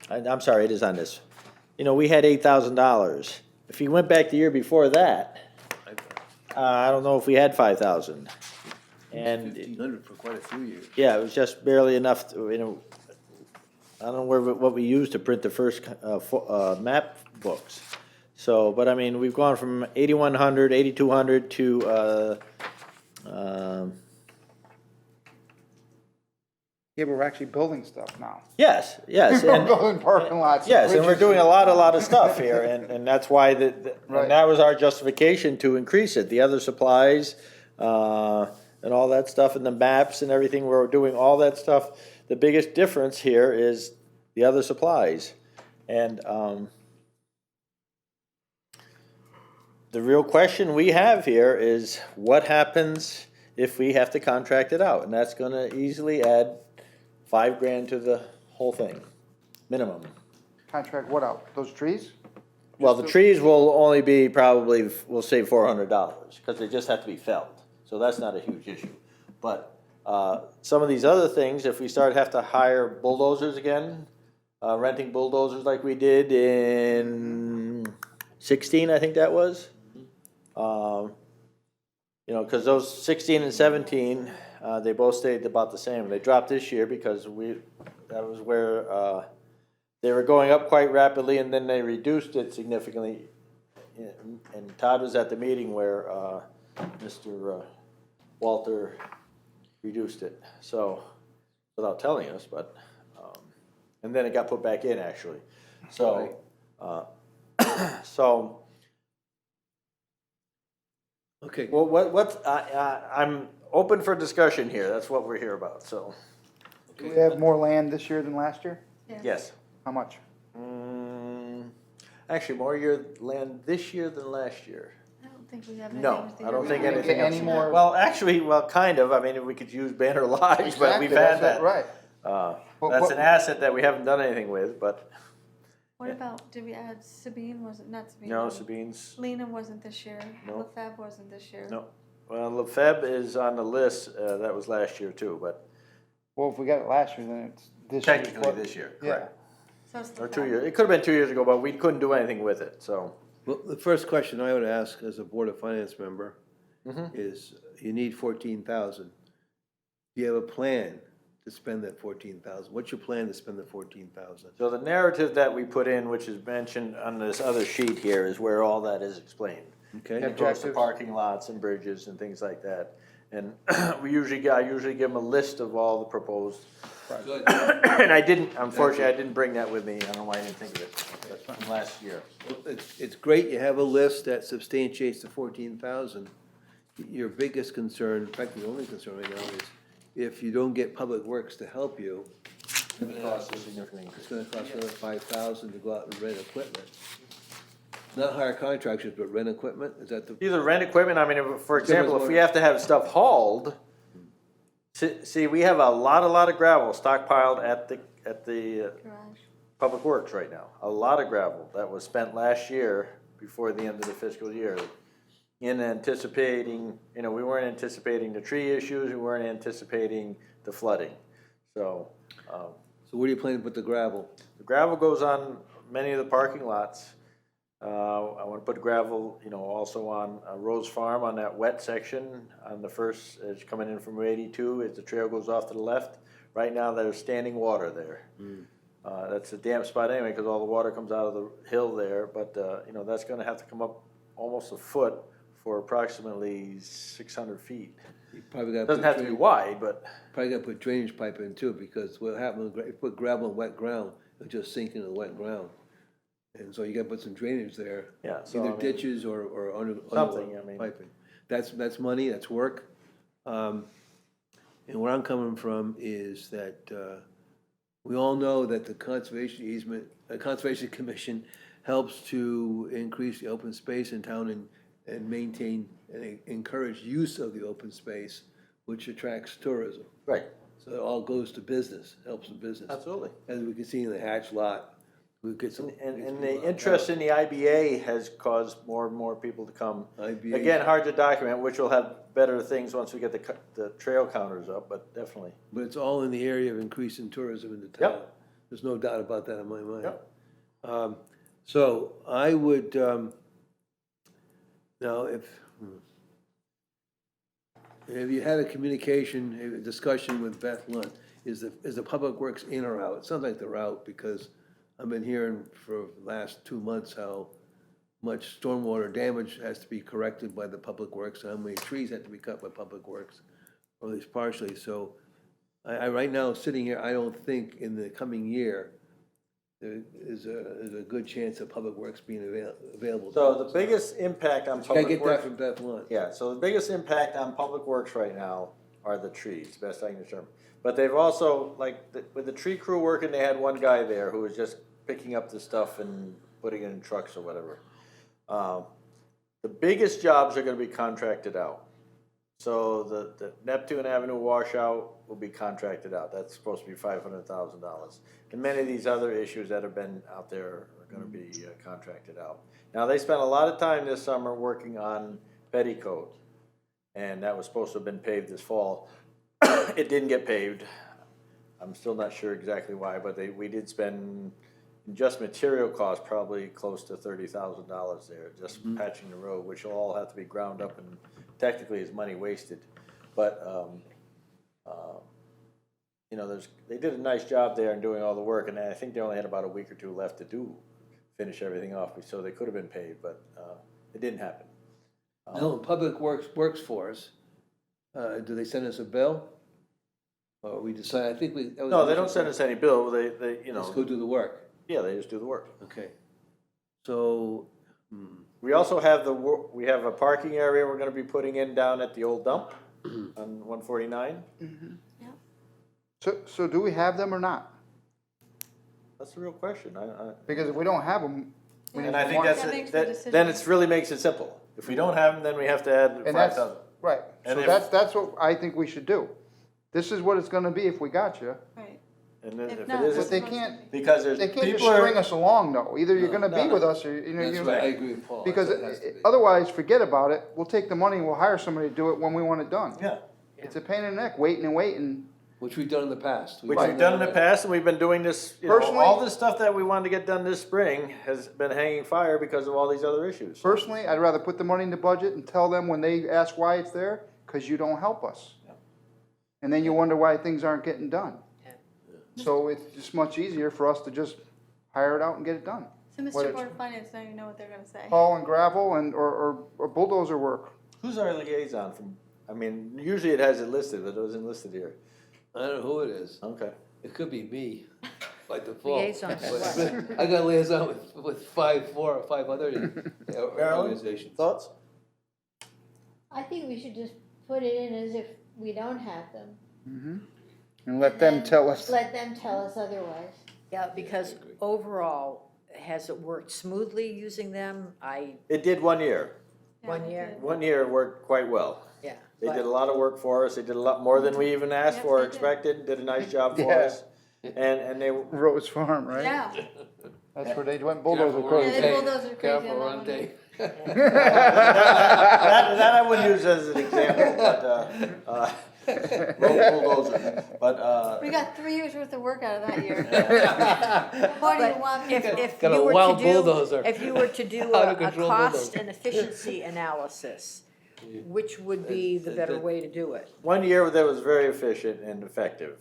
I'm sorry, it is on this. You know, we had $8,000. If you went back the year before that, I don't know if we had 5,000. And 1,500 for quite a few years. yeah, it was just barely enough to, you know, I don't know what we used to print the first map books. So, but I mean, we've gone from 8,100, 8,200 to, Yeah, but we're actually building stuff now. yes, We're and, building parking lots. yes, and we're bridges. doing a lot of stuff here, and that's why Right. and that was our justification to increase it. The other supplies, and all that stuff, and the maps and everything, we're doing all that stuff. The biggest difference here is the other supplies, and, the real question we have here is what happens if we have to contract it out? And that's gonna easily add $5,000 to the whole thing, minimum. Contract what out? Those trees? Well, the trees will only be probably, we'll save $400, because they just have to be felled, so that's not a huge issue. But, some of these other things, if we have to hire bulldozers again, renting bulldozers like we did in 16, I think that was. You know, cause those 16 and 17, they both stayed about the same. They dropped this year because that was where, they were going up quite rapidly and then they reduced it significantly. And Todd was at the meeting where, Mr. Walter reduced it, so, without telling us, but, and then it got put back in actually. So, so, Okay, well, I'm open for discussion here, that's what we're here about, so, Do we have more land this year than last year? yes. How much? Actually, more land this year than last year. I don't think we have anything. No, with the I don't think year. anything Any else. more? Well, actually, kind of, I mean, we could use Banner Lodge, but we've Exactly, had that's that. it, Right. That's an asset that we haven't done anything with, but, What about, did we add Sabine, was it, not Sabine? no, Sabine's, Lena wasn't this year, No. LaFab wasn't this year. no. Well, Lefebvre is on the list, that was last year too, but Well, if we got it last year, then it's this year. technically this year, Yeah. correct. So it's Or LaFab. 2 years, it could've been 2 years ago, but we couldn't do anything with it, so. well, the first question I would ask as a Board of Finance member is you need 14,000. Do you have a plan to spend that 14,000? What's your plan to spend the 14,000? So the narrative that we put in, which is mentioned on this other sheet here, is where all that is explained. Okay? It goes to Objectives. parking lots and bridges and things like that. And I usually give them a list of all the proposed. Good. And I didn't, unfortunately, I didn't bring that with me. I don't know why I didn't think of it from last year. It's great you have a list that substantiates the 14,000. Your biggest concern, in fact, the only concern right now is if you don't get Public Works to help you, It costs a significant it's increase. gonna cost another 5,000 to go out and rent equipment. Not hire contractors, but rent equipment, is that the? Either rent equipment, I mean, for example, if we have to have stuff hauled, see, we have a lot of gravel stockpiled at the Garage. Public Works right now. A lot of gravel that was spent last year before the end of the fiscal year. In anticipating, we weren't anticipating the tree issues, we weren't anticipating the flooding. So, So where do you plan to put the gravel? the gravel goes on many of the parking lots. I wanna put gravel, also on Rose Farm on that wet section on the first, as you're coming in from 82, as the trail goes off to the left. Right now, there's standing water there. That's a damp spot anyway, because all the water comes out of the hill there, but, that's gonna have to come up almost a foot for approximately 600 feet. You probably gotta Doesn't have to be wide, but, Probably gotta put drainage pipe in too, because what happens, if you put gravel in wet ground, it'll just sink into the wet ground. And so you gotta put some drainage there. yeah, so, Either I mean, ditches or under. Something, underwater I mean. Piping. That's money, that's work. And where I'm coming from is that, we all know that the conservation easement, Conservation Commission helps to increase the open space in town and maintain and encourage use of the open space, which attracts tourism. right, So it all goes to business, helps the business. absolutely. As we can see in the hatch lot, we get some. And the interest in the IBA has caused more and more people to come. IBA. Again, hard to document, which will have better things once we get the trail counters up, but definitely. But it's all in the area of increasing tourism in the town. Yep. There's no doubt about that in my mind. Yep. So I would, now have you had a communication, a discussion with Beth Lunt? Is the Public Works in or out? It sounds like they're out, because I've been hearing for the last 2 months how much stormwater damage has to be corrected by the Public Works, how many trees have to be cut by Public Works, or at least partially. So I right now, sitting here, I don't think in the coming year, there is a good chance of Public Works being available. So the biggest impact on Gotta Public get that Works, from Beth Lunt. yeah, so the biggest impact on Public Works right now are the trees, best I can determine. But they've also, with the tree crew working, they had one guy there who was just picking up the stuff and putting it in trucks or whatever. The biggest jobs are gonna be contracted out. So the Neptune Avenue washout will be contracted out. That's supposed to be $500,000. And many of these other issues that have been out there are gonna be contracted out. Now, they spent a lot of time this summer working on Petticoat, and that was supposed to have been paved this fall. It didn't get paved. I'm still not sure exactly why, but we did spend, in just material costs, probably close to $30,000 there, just patching the road, which will all have to be ground up and technically is money wasted. But, they did a nice job there in doing all the work, and I think they only had about a week or two left to finish everything off, so they could have been paved, but it didn't happen. No, Public Works works for us. Do they send us a bill? Or we decide, I think we. No, they don't send us any bill, they, Let's go do the work. yeah, they just do the work. Okay. So, We also have we have a parking area we're gonna be putting in down at the old dump on 149. So do we have them or not? That's the real question. Because if we don't have them, we need And I to think warn- That makes the then decision. it really makes it simple. If we don't have them, then we have to add And that's, 5,000. right, And so if- that's what I think we should do. This is what it's gonna be if we got you, Right. And then If if not, it but isn't, they can't, because there's they can't just people string are, us along though. Either you're gonna be no. with us or, that's right, I agree with Paul. because That's what it has to be. otherwise, forget about it. We'll take the money, we'll hire somebody to do it when we want it done. yeah. It's a pain in the neck, waiting and waiting. Which we've done in the past. Which we've done in the past, and we've been doing this, you know, Personally- all this stuff that we wanted to get done this spring has been hanging fire because of all these other issues. Personally, I'd rather put the money in the budget and tell them when they ask why it's there, because you don't help us. And then you wonder why things aren't getting done. Yeah. So it's just much easier for us to just hire it out and get it done. So What Mr. it's- Board of Finance, now you know what they're gonna say. Haul and gravel and, or bulldozer work. Who's our liaison from, I mean, usually it has it listed, but it wasn't listed here. I don't know who it is. Okay. It could be me, by default. Liaison to what? I got liaison with 4 or 5 other organizations. Thoughts? I think we should just put it in as if we don't have them. And let them tell us. Let them tell us otherwise. Yeah, because overall, has it worked smoothly using them? It did 1 year. Yeah, 1 they year? did. 1 year it worked quite well. Yeah. They but- did a lot of work for us. They did a lot more than we even asked Yes, for or they did. expected. Did a nice job for Yeah. us. And they, Rose Farm, right? Yeah, That's where they went bulldozer Careful, yeah, crazy. they bulldozer crazy Careful, on that Ron one. Day. that I wouldn't use as an example, but, bulldozer. But, We got 3 years worth of work out of that year. What do you But want if, people? if Got a you were wild to do, bulldozer. if you were to do How to a control cost bulldozer. and efficiency analysis, which would be the better way to do it? 1 year that was very efficient and effective,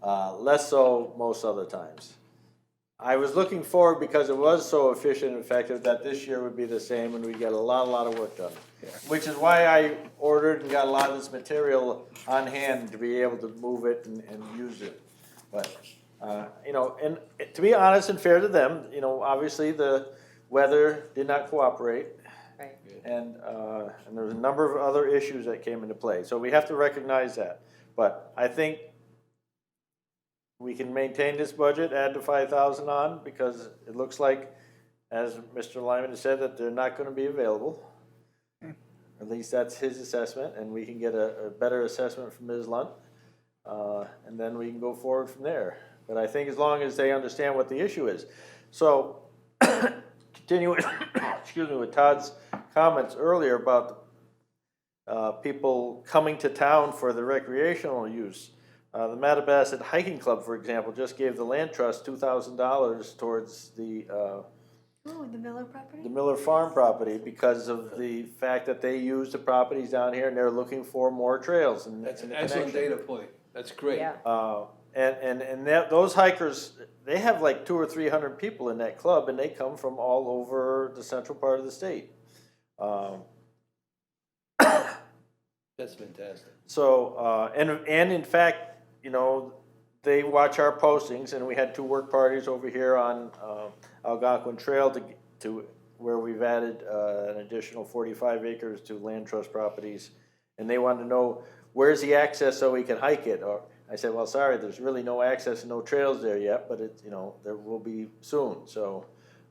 less so most other times. I was looking forward because it was so efficient and effective that this year would be the same and we'd get a lot of work done. Which is why I ordered and got a lot of this material on hand to be able to move it and use it. But, you know, and to be honest and fair to them, you know, obviously the weather did not cooperate. Right. And there was a number of other issues that came into play, so we have to recognize that. But I think we can maintain this budget, add the 5,000 on, because it looks like, as Mr. Lyman said, that they're not gonna be available. At least that's his assessment, and we can get a better assessment from Ms. Lunt, and then we can go forward from there. But I think as long as they understand what the issue is. So, continuing, excuse me, with Todd's comments earlier about people coming to town for the recreational use. The Mattabesset Hiking Club, for example, just gave the land trust $2,000 towards the Oh, the Miller property? Miller Farm property because of the fact that they use the properties down here and they're looking for more trails and That's an and excellent connection. data point. That's great. Yeah. Those hikers, they have like 200 or 300 people in that club, and they come from all over the central part of the state. That's fantastic. So, and in fact, you know, they watch our postings, and we had 2 work parties over here on Algonquin Trail to where we've added an additional 45 acres to land trust properties, and they wanted to know where's the access so we can hike it. Or I said, well, sorry, there's really no access and no trails there yet, but it, you know, there will be soon. So,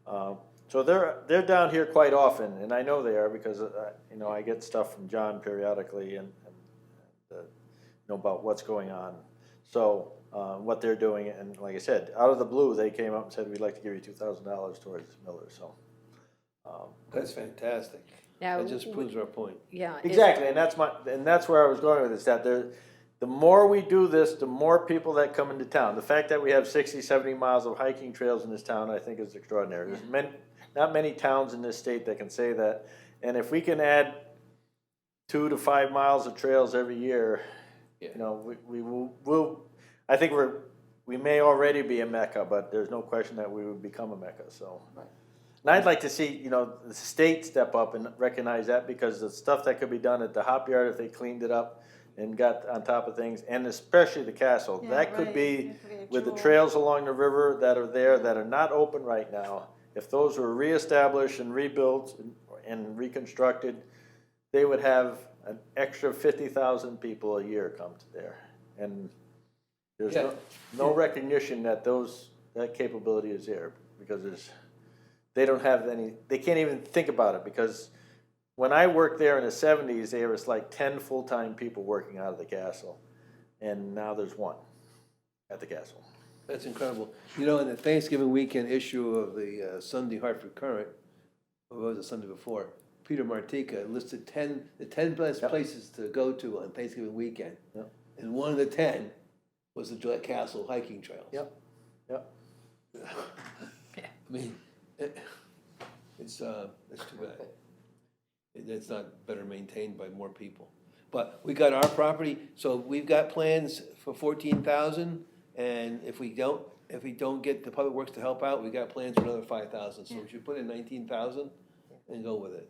so they're down here quite often, and I know they are because you know, I get stuff from John periodically and you know, about what's going on. So what they're doing, and like I said, out of the blue, they came up and said, we'd like to give you $2,000 towards Miller. So That's fantastic. Now, That just proves our point. yeah. exactly, and that's where I was going with this. That the more we do this, the more people that come into town. The fact that we have 60, 70 miles of hiking trails in this town, I think is extraordinary. There's not many towns in this state that can say that. And if we can add 2 to 5 miles of trails every year, Yeah. you know, we'll I think we may already be a mecca, but there's no question that we would become a mecca. So, and I'd like to see, you know, the state step up and recognize that, because the stuff that could be done at the hop yard if they cleaned it up and got on top of things, and especially the castle, Yeah, that could right. be Don't forget with the Jewel. trails along the river that are there that are not open right now. If those were reestablished and rebuilt and reconstructed, they would have an extra 50,000 people a year come to there, and there's Yeah. no recognition that that capability is there, because they don't have any, they can't even think about it, because when I worked there in the 70s, there was like 10 full-time people working out of the castle, and now there's 1 at the castle. That's incredible. You know, in the Thanksgiving weekend issue of the Sunday Hartford Current, or was it Sunday before, Peter Martika listed the 10 best Yep. places to go to on Thanksgiving weekend. Yep. And one of the 10 was the Gillette Castle hiking trails. Yep, yep. I mean, it's too bad. It's not better maintained by more people. But we got our property, so we've got plans for 14,000, and if we don't get the Public Works to help out, we got plans for another 5,000, so we should put in 19,000 and go with it.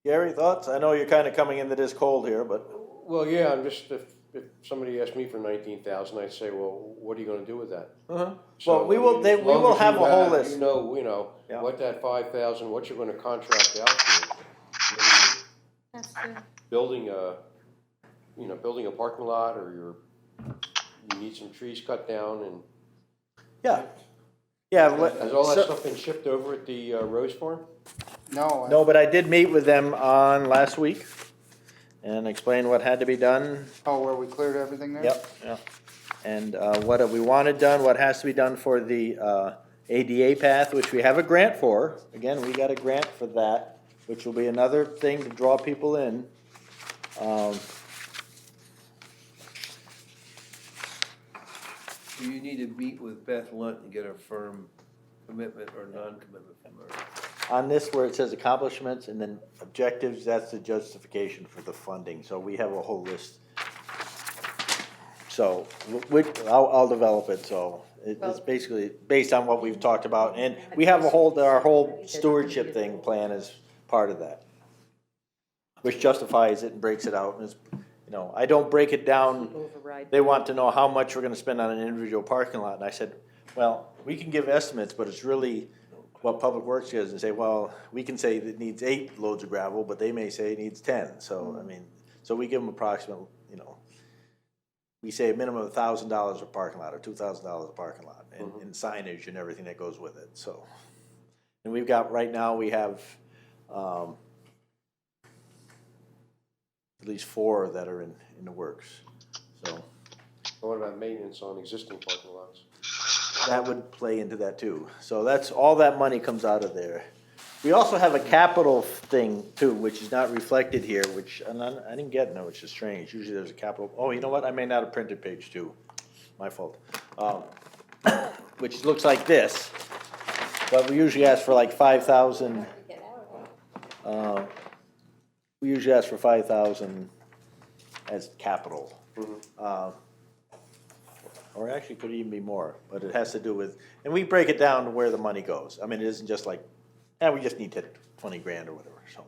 Gary, thoughts? I know you're kinda coming into this cold here, but. Well, yeah, I'm just, if somebody asked me for 19,000, I'd say, well, what are you gonna do with that? Uh-huh. So, Well, we will, as we long will as have you a whole list. You know, Yeah. what that 5,000, what you're gonna contract out to. That's good. Building a parking lot, or you need some trees cut down, and Yeah. Yeah, has all that so- stuff been shipped over at the Rose Farm? No, No, but I did meet with them on last week and explain what had to be done. oh, where we cleared everything there? Yep, yep. And what we wanted done, what has to be done for the ADA path, which we have a grant for. Again, we got a grant for that, which will be another thing to draw people in. Do you need to meet with Beth Lunt and get a firm commitment or non-commitment from her? On this, where it says accomplishments and then objectives, that's the justification for the funding, so we have a whole list. So, I'll develop it, so it's basically based on what we've talked about, and we have our whole stewardship thing plan as part of that. Which justifies it and breaks it out, and is, I don't break it down. Override. They want to know how much we're gonna spend on an individual parking lot, and I said, well, we can give estimates, but it's really what Public Works does, and say, well, we can say it needs 8 loads of gravel, but they may say it needs 10, so, I mean, so we give them approximate, we say a minimum of $1,000 a parking lot, or $2,000 a parking lot, and signage and everything that goes with it, so. And we've got, right now, we have, at least 4 that are in the works, so. And what about maintenance on existing parking lots? That would play into that too. So that's, all that money comes out of there. We also have a capital thing too, which is not reflected here, which, and I didn't get, no, which is strange. Usually there's a capital, oh, you know what, I may not have printed page 2. My fault. Which looks like this, but we usually ask for like 5,000. We usually ask for 5,000 as capital. Or actually could even be more, but it has to do with, and we break it down to where the money goes. I mean, it isn't just like, we just need 20 grand or whatever, so.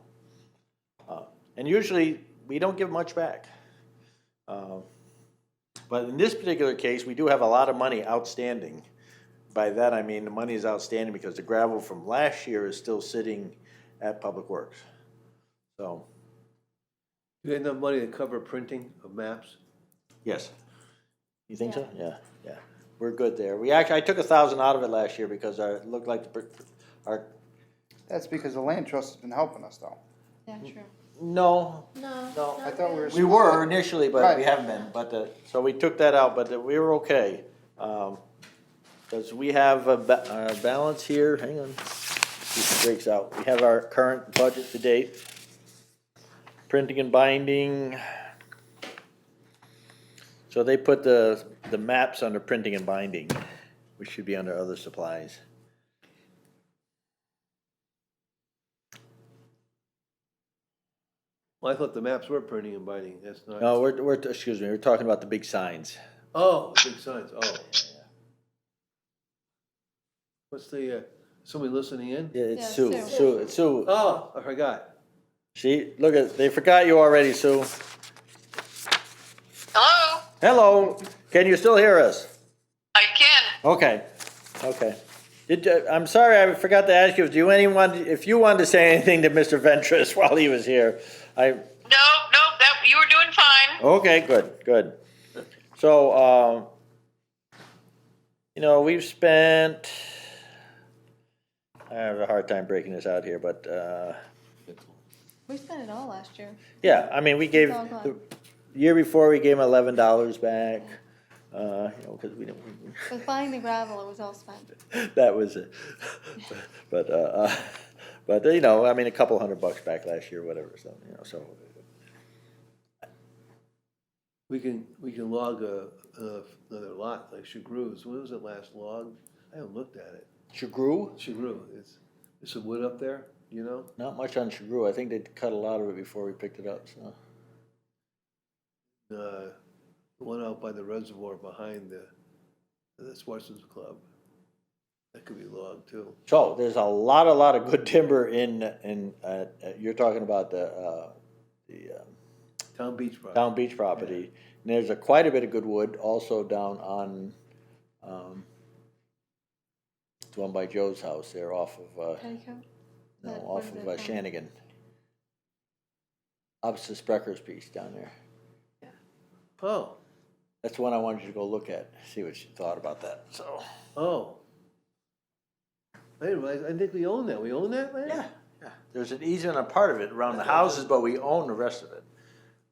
And usually, we don't give much back. But in this particular case, we do have a lot of money outstanding. By that, I mean, the money is outstanding because the gravel from last year is still sitting at Public Works. So, Do you have enough money to cover printing of maps? yes. You think so? Yeah. We're good there. I took 1,000 out of it last year because it looked like our, That's because the land trust has been helping us though. Yeah, true. no, No. I thought we were. we were initially, but we Right. haven't been, but, so we took that out, but we were okay. Because we have our balance here, hang on, see if it breaks out. We have our current budget to date. Printing and binding. So they put the maps under printing and binding, which should be under other supplies. Well, I thought the maps were printing and binding, that's not. No, excuse me, we're talking about the big signs. Oh, big signs, oh. What's the, somebody listening in? Yeah, it's Yeah, Sue, Sue. It's Sue. Oh, I forgot. See, look they forgot you already, Sue. Hello? Hello, can you still hear us? I can. Okay. I'm sorry, I forgot to ask you, if you wanted to say anything to Mr. Ventris while he was here. No, you were doing fine. Okay, good. So, we've spent, I have a hard time breaking this out here, but, We spent it all last year. yeah, I mean, we gave, It's all gone. the year before, we gave him $11 back, because we didn't. With buying the gravel, it was all spent. That was it. But, I mean, a couple $100 back last year, whatever, so, so. We can log another lot, like Chagru's. When was it last logged? I haven't looked at it. Chagru? Chagru, there's some wood up there, you know? Not much on Chagru. I think they cut a lot of it before we picked it up, so. The one out by the reservoir behind the Sportsman's Club. That could be logged too. So there's a lot of good timber you're talking about the Town Beach property. Down Beach property. And there's quite a bit of good wood also down on, the one by Joe's house there off of, Petticoat? no, That off one of that, Shanigan. Opposite Sprecker's piece down there. Oh, That's the one I wanted you to go look at, see what you thought about that, so. oh. I didn't realize, I think we own that. We own that land? Yeah. There's an easement on part of it around the houses, but we own the rest of it.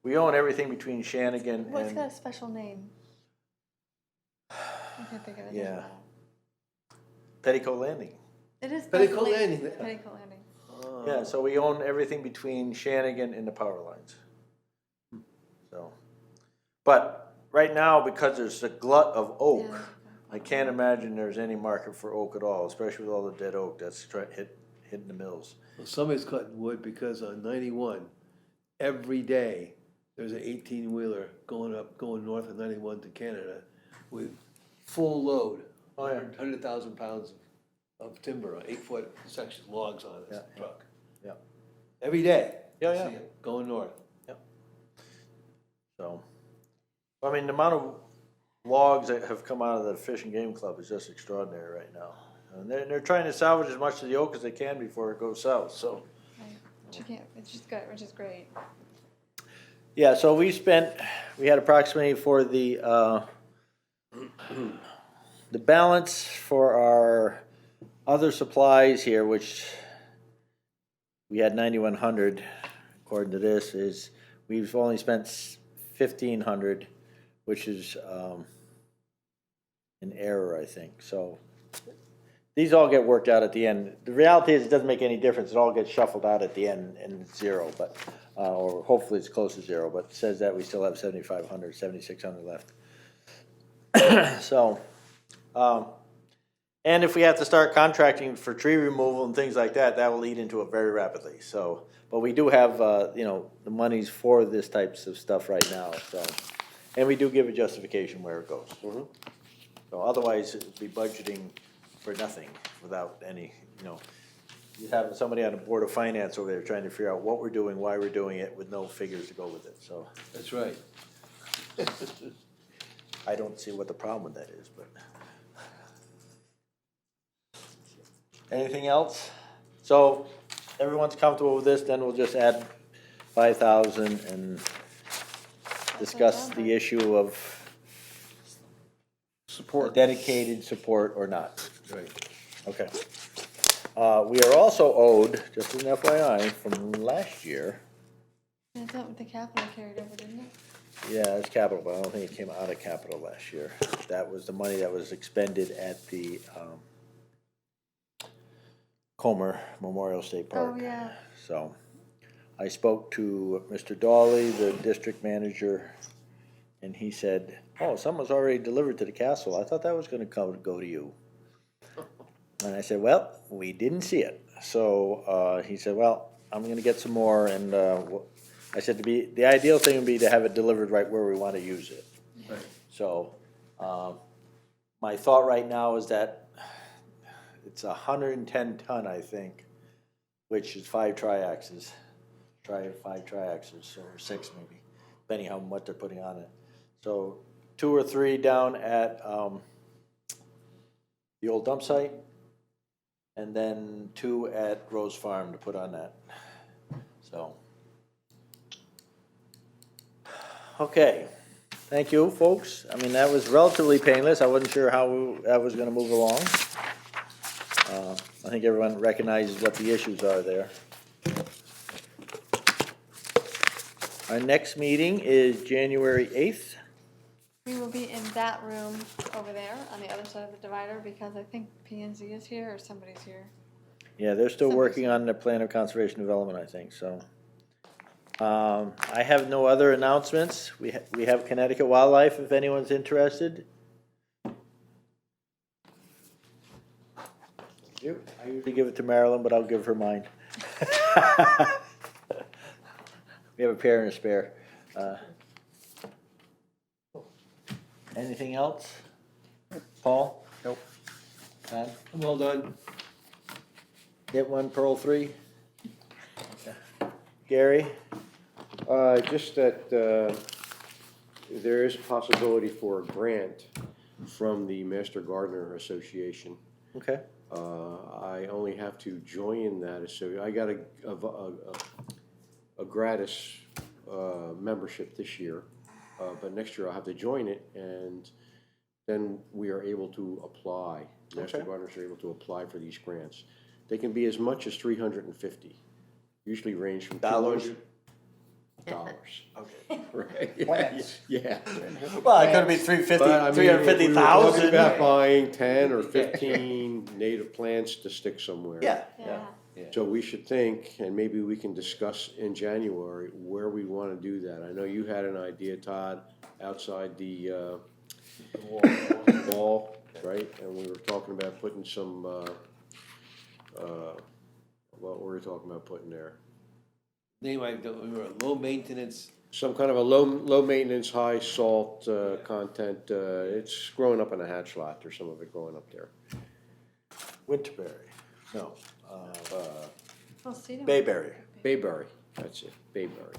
We own everything between Shanigan What's and, got a special name? I can't think of it. yeah. Petticoat Landing. It is Petticoat Petticoat Landing. Petticoat Landing. Oh. Yeah, so we own everything between Shanigan and the power lines. So, but right now, because there's a glut of oak, Yeah. I can't imagine there's any market for oak at all, especially with all the dead oak that's hitting the mills. Well, somebody's cutting wood because on 91, every day, there's an 18-wheeler going north of 91 to Canada with full load. Oh, yeah. 100,000 pounds of timber on 8-foot section logs on this Yeah. truck. Yeah. Every day. Yeah, I yeah. see it going north. So, I mean, the amount of logs that have come out of the Fish and Game Club is just extraordinary right now. And they're trying to salvage as much of the oak as they can before it goes south, so. Right. Which you can't, it's just good, which is great. Yeah, so we had approximately for the balance for our other supplies here, which we had 9,100, according to this, is we've only spent 1,500, which is an error, I think. So these all get worked out at the end. The reality is it doesn't make any difference. It all gets shuffled out at the end and it's zero, but or hopefully it's close to zero, but it says that we still have 7,500, 7,600 left. So, and if we have to start contracting for tree removal and things like that, that will lead into it very rapidly. So, but we do have, the monies for this types of stuff right now, so. And we do give a justification where it goes. So otherwise, it would be budgeting for nothing without any, you have somebody on the Board of Finance over there trying to figure out what we're doing, why we're doing it, with no figures to go with it, so. That's right. I don't see what the problem with that is, but. Anything else? So, everyone's comfortable with this, then we'll just add 5,000 and discuss the issue of Support. dedicated support or not. Right. Okay. We are also owed, just as an FYI, from last year, And it's not with the capital carried over, didn't it? yeah, it's capital, but I don't think it came out of capital last year. That was the money that was expended at the Comer Memorial State Park. Oh, yeah. So, I spoke to Mr. Dawley, the district manager, and he said, oh, someone's already delivered to the castle. I thought that was gonna go to you. And I said, well, we didn't see it. So, he said, well, I'm gonna get some more, and, I said the ideal thing would be to have it delivered right where we wanna use it. Right. So, my thought right now is that it's 110 ton, I think, which is 5 triaxles. Five triaxles, or 6 maybe, depending on what they're putting on it. So 2 or 3 down at the old dump site, and then 2 at Rose Farm to put on that. So, okay, thank you, folks. I mean, that was relatively painless. I wasn't sure how that was gonna move along. I think everyone recognizes what the issues are there. Our next meeting is January 8th. We will be in that room over there on the other side of the divider because I think P and Z is here or somebody's here. Yeah, they're still working on the plan of conservation development, I think, so. I have no other announcements. We have Connecticut Wildlife if anyone's interested. I usually give it to Marilyn, but I'll give her mine. We have a pair and a spare. Anything else? Paul? Nope. Don? Well done. Hit one, Pearl 3? Gary? Just that, there is a possibility for a grant from the Master Gardener Association. Okay. I only have to join that, so I got a gratis, membership this year. But next year I'll have to join it, and then we are able to apply. Master Okay. Gardeners are able to apply for these grants. They can be as much as $350. Usually range from Dollars? $200. Okay. Right? Plants. Yeah. Well, it could be 350, But I mean, if we were talking 350,000. about buying 10 or 15 native plants to stick somewhere. Yeah, Yeah. yeah. So we should think, and maybe we can discuss in January, where we want to do that. I know you had an idea, Todd, outside the wall, right? And we were talking about putting some, what were we talking about putting there? Name I don't remember, low maintenance. Some kind of a low maintenance, high salt content. It's growing up in a hatch lot. There's some of it growing up there. Winterberry, no, Well, sedum- bayberry. Bayberry, that's it, bayberry.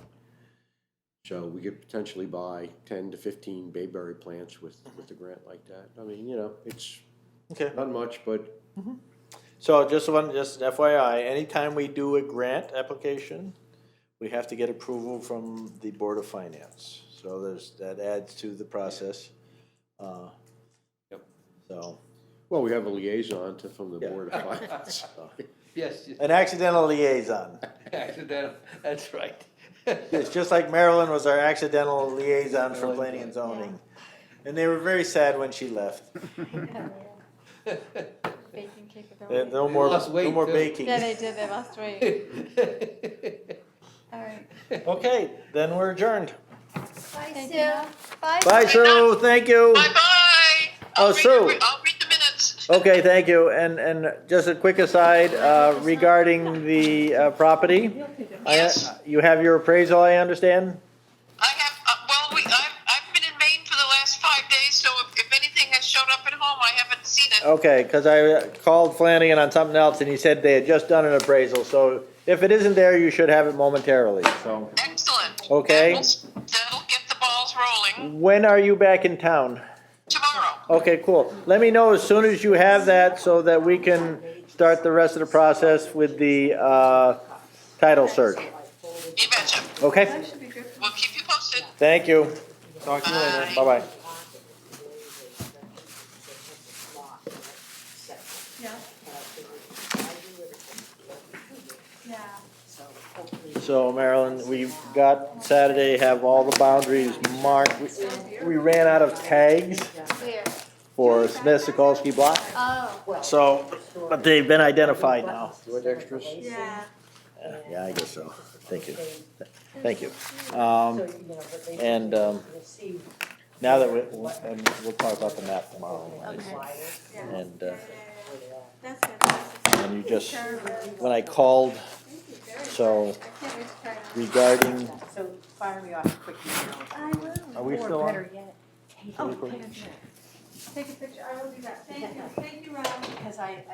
So we could potentially buy 10 to 15 bayberry plants with a grant like that. I mean, you know, it's Okay. not much, but So just FYI, anytime we do a grant application, we have to get approval from the Board of Finance. So that adds to the process. Yep. So, well, we have a liaison from the Yeah. Board of Finance. Yes, an accidental liaison. accidental, that's right. It's just like Marilyn was our accidental liaison for planning and zoning. And they were very sad when she left. Baking capability. No more, lost weight, no more too. baking. Yeah, they did, they lost weight. All right. Okay, then we're adjourned. Thank you. Bye. Bye, Sue, thank you. Bye-bye. Oh, Sue. I'll read the minutes. Okay, thank you. And just a quick aside, regarding the property. Yes. You have your appraisal, I understand? I have, I've been in Maine for the last 5 days, so if anything has showed up at home, I haven't seen it. Okay, because I called Flanagan on something else and he said they had just done an appraisal. So if it isn't there, you should have it momentarily, so. Excellent. Okay. That'll get the balls rolling When are you back in town? tomorrow. Okay, cool. Let me know as soon as you have that so that we can start the rest of the process with the title search. You betcha. Okay? That should be good. We'll keep you posted. Thank you. Talk to you later. Bye. Bye-bye. Yeah. Yeah. So Marilyn, we've got Saturday, have all the boundaries marked. We ran out of tags Clear. for Smith Sokolsky Block. Oh, So, but they've been identified now. You want extras? yeah. Yeah, I guess so. Thank you. Thank you. And now that and we'll talk about the map tomorrow. Okay. And, That's good. and you just, when I called, so I can't wait to try it. regarding, So fire me off a quick email. I will. are we Or still on? better yet, take Oh, a picture. Take a picture, I will do that. Thank you, Rob. Because I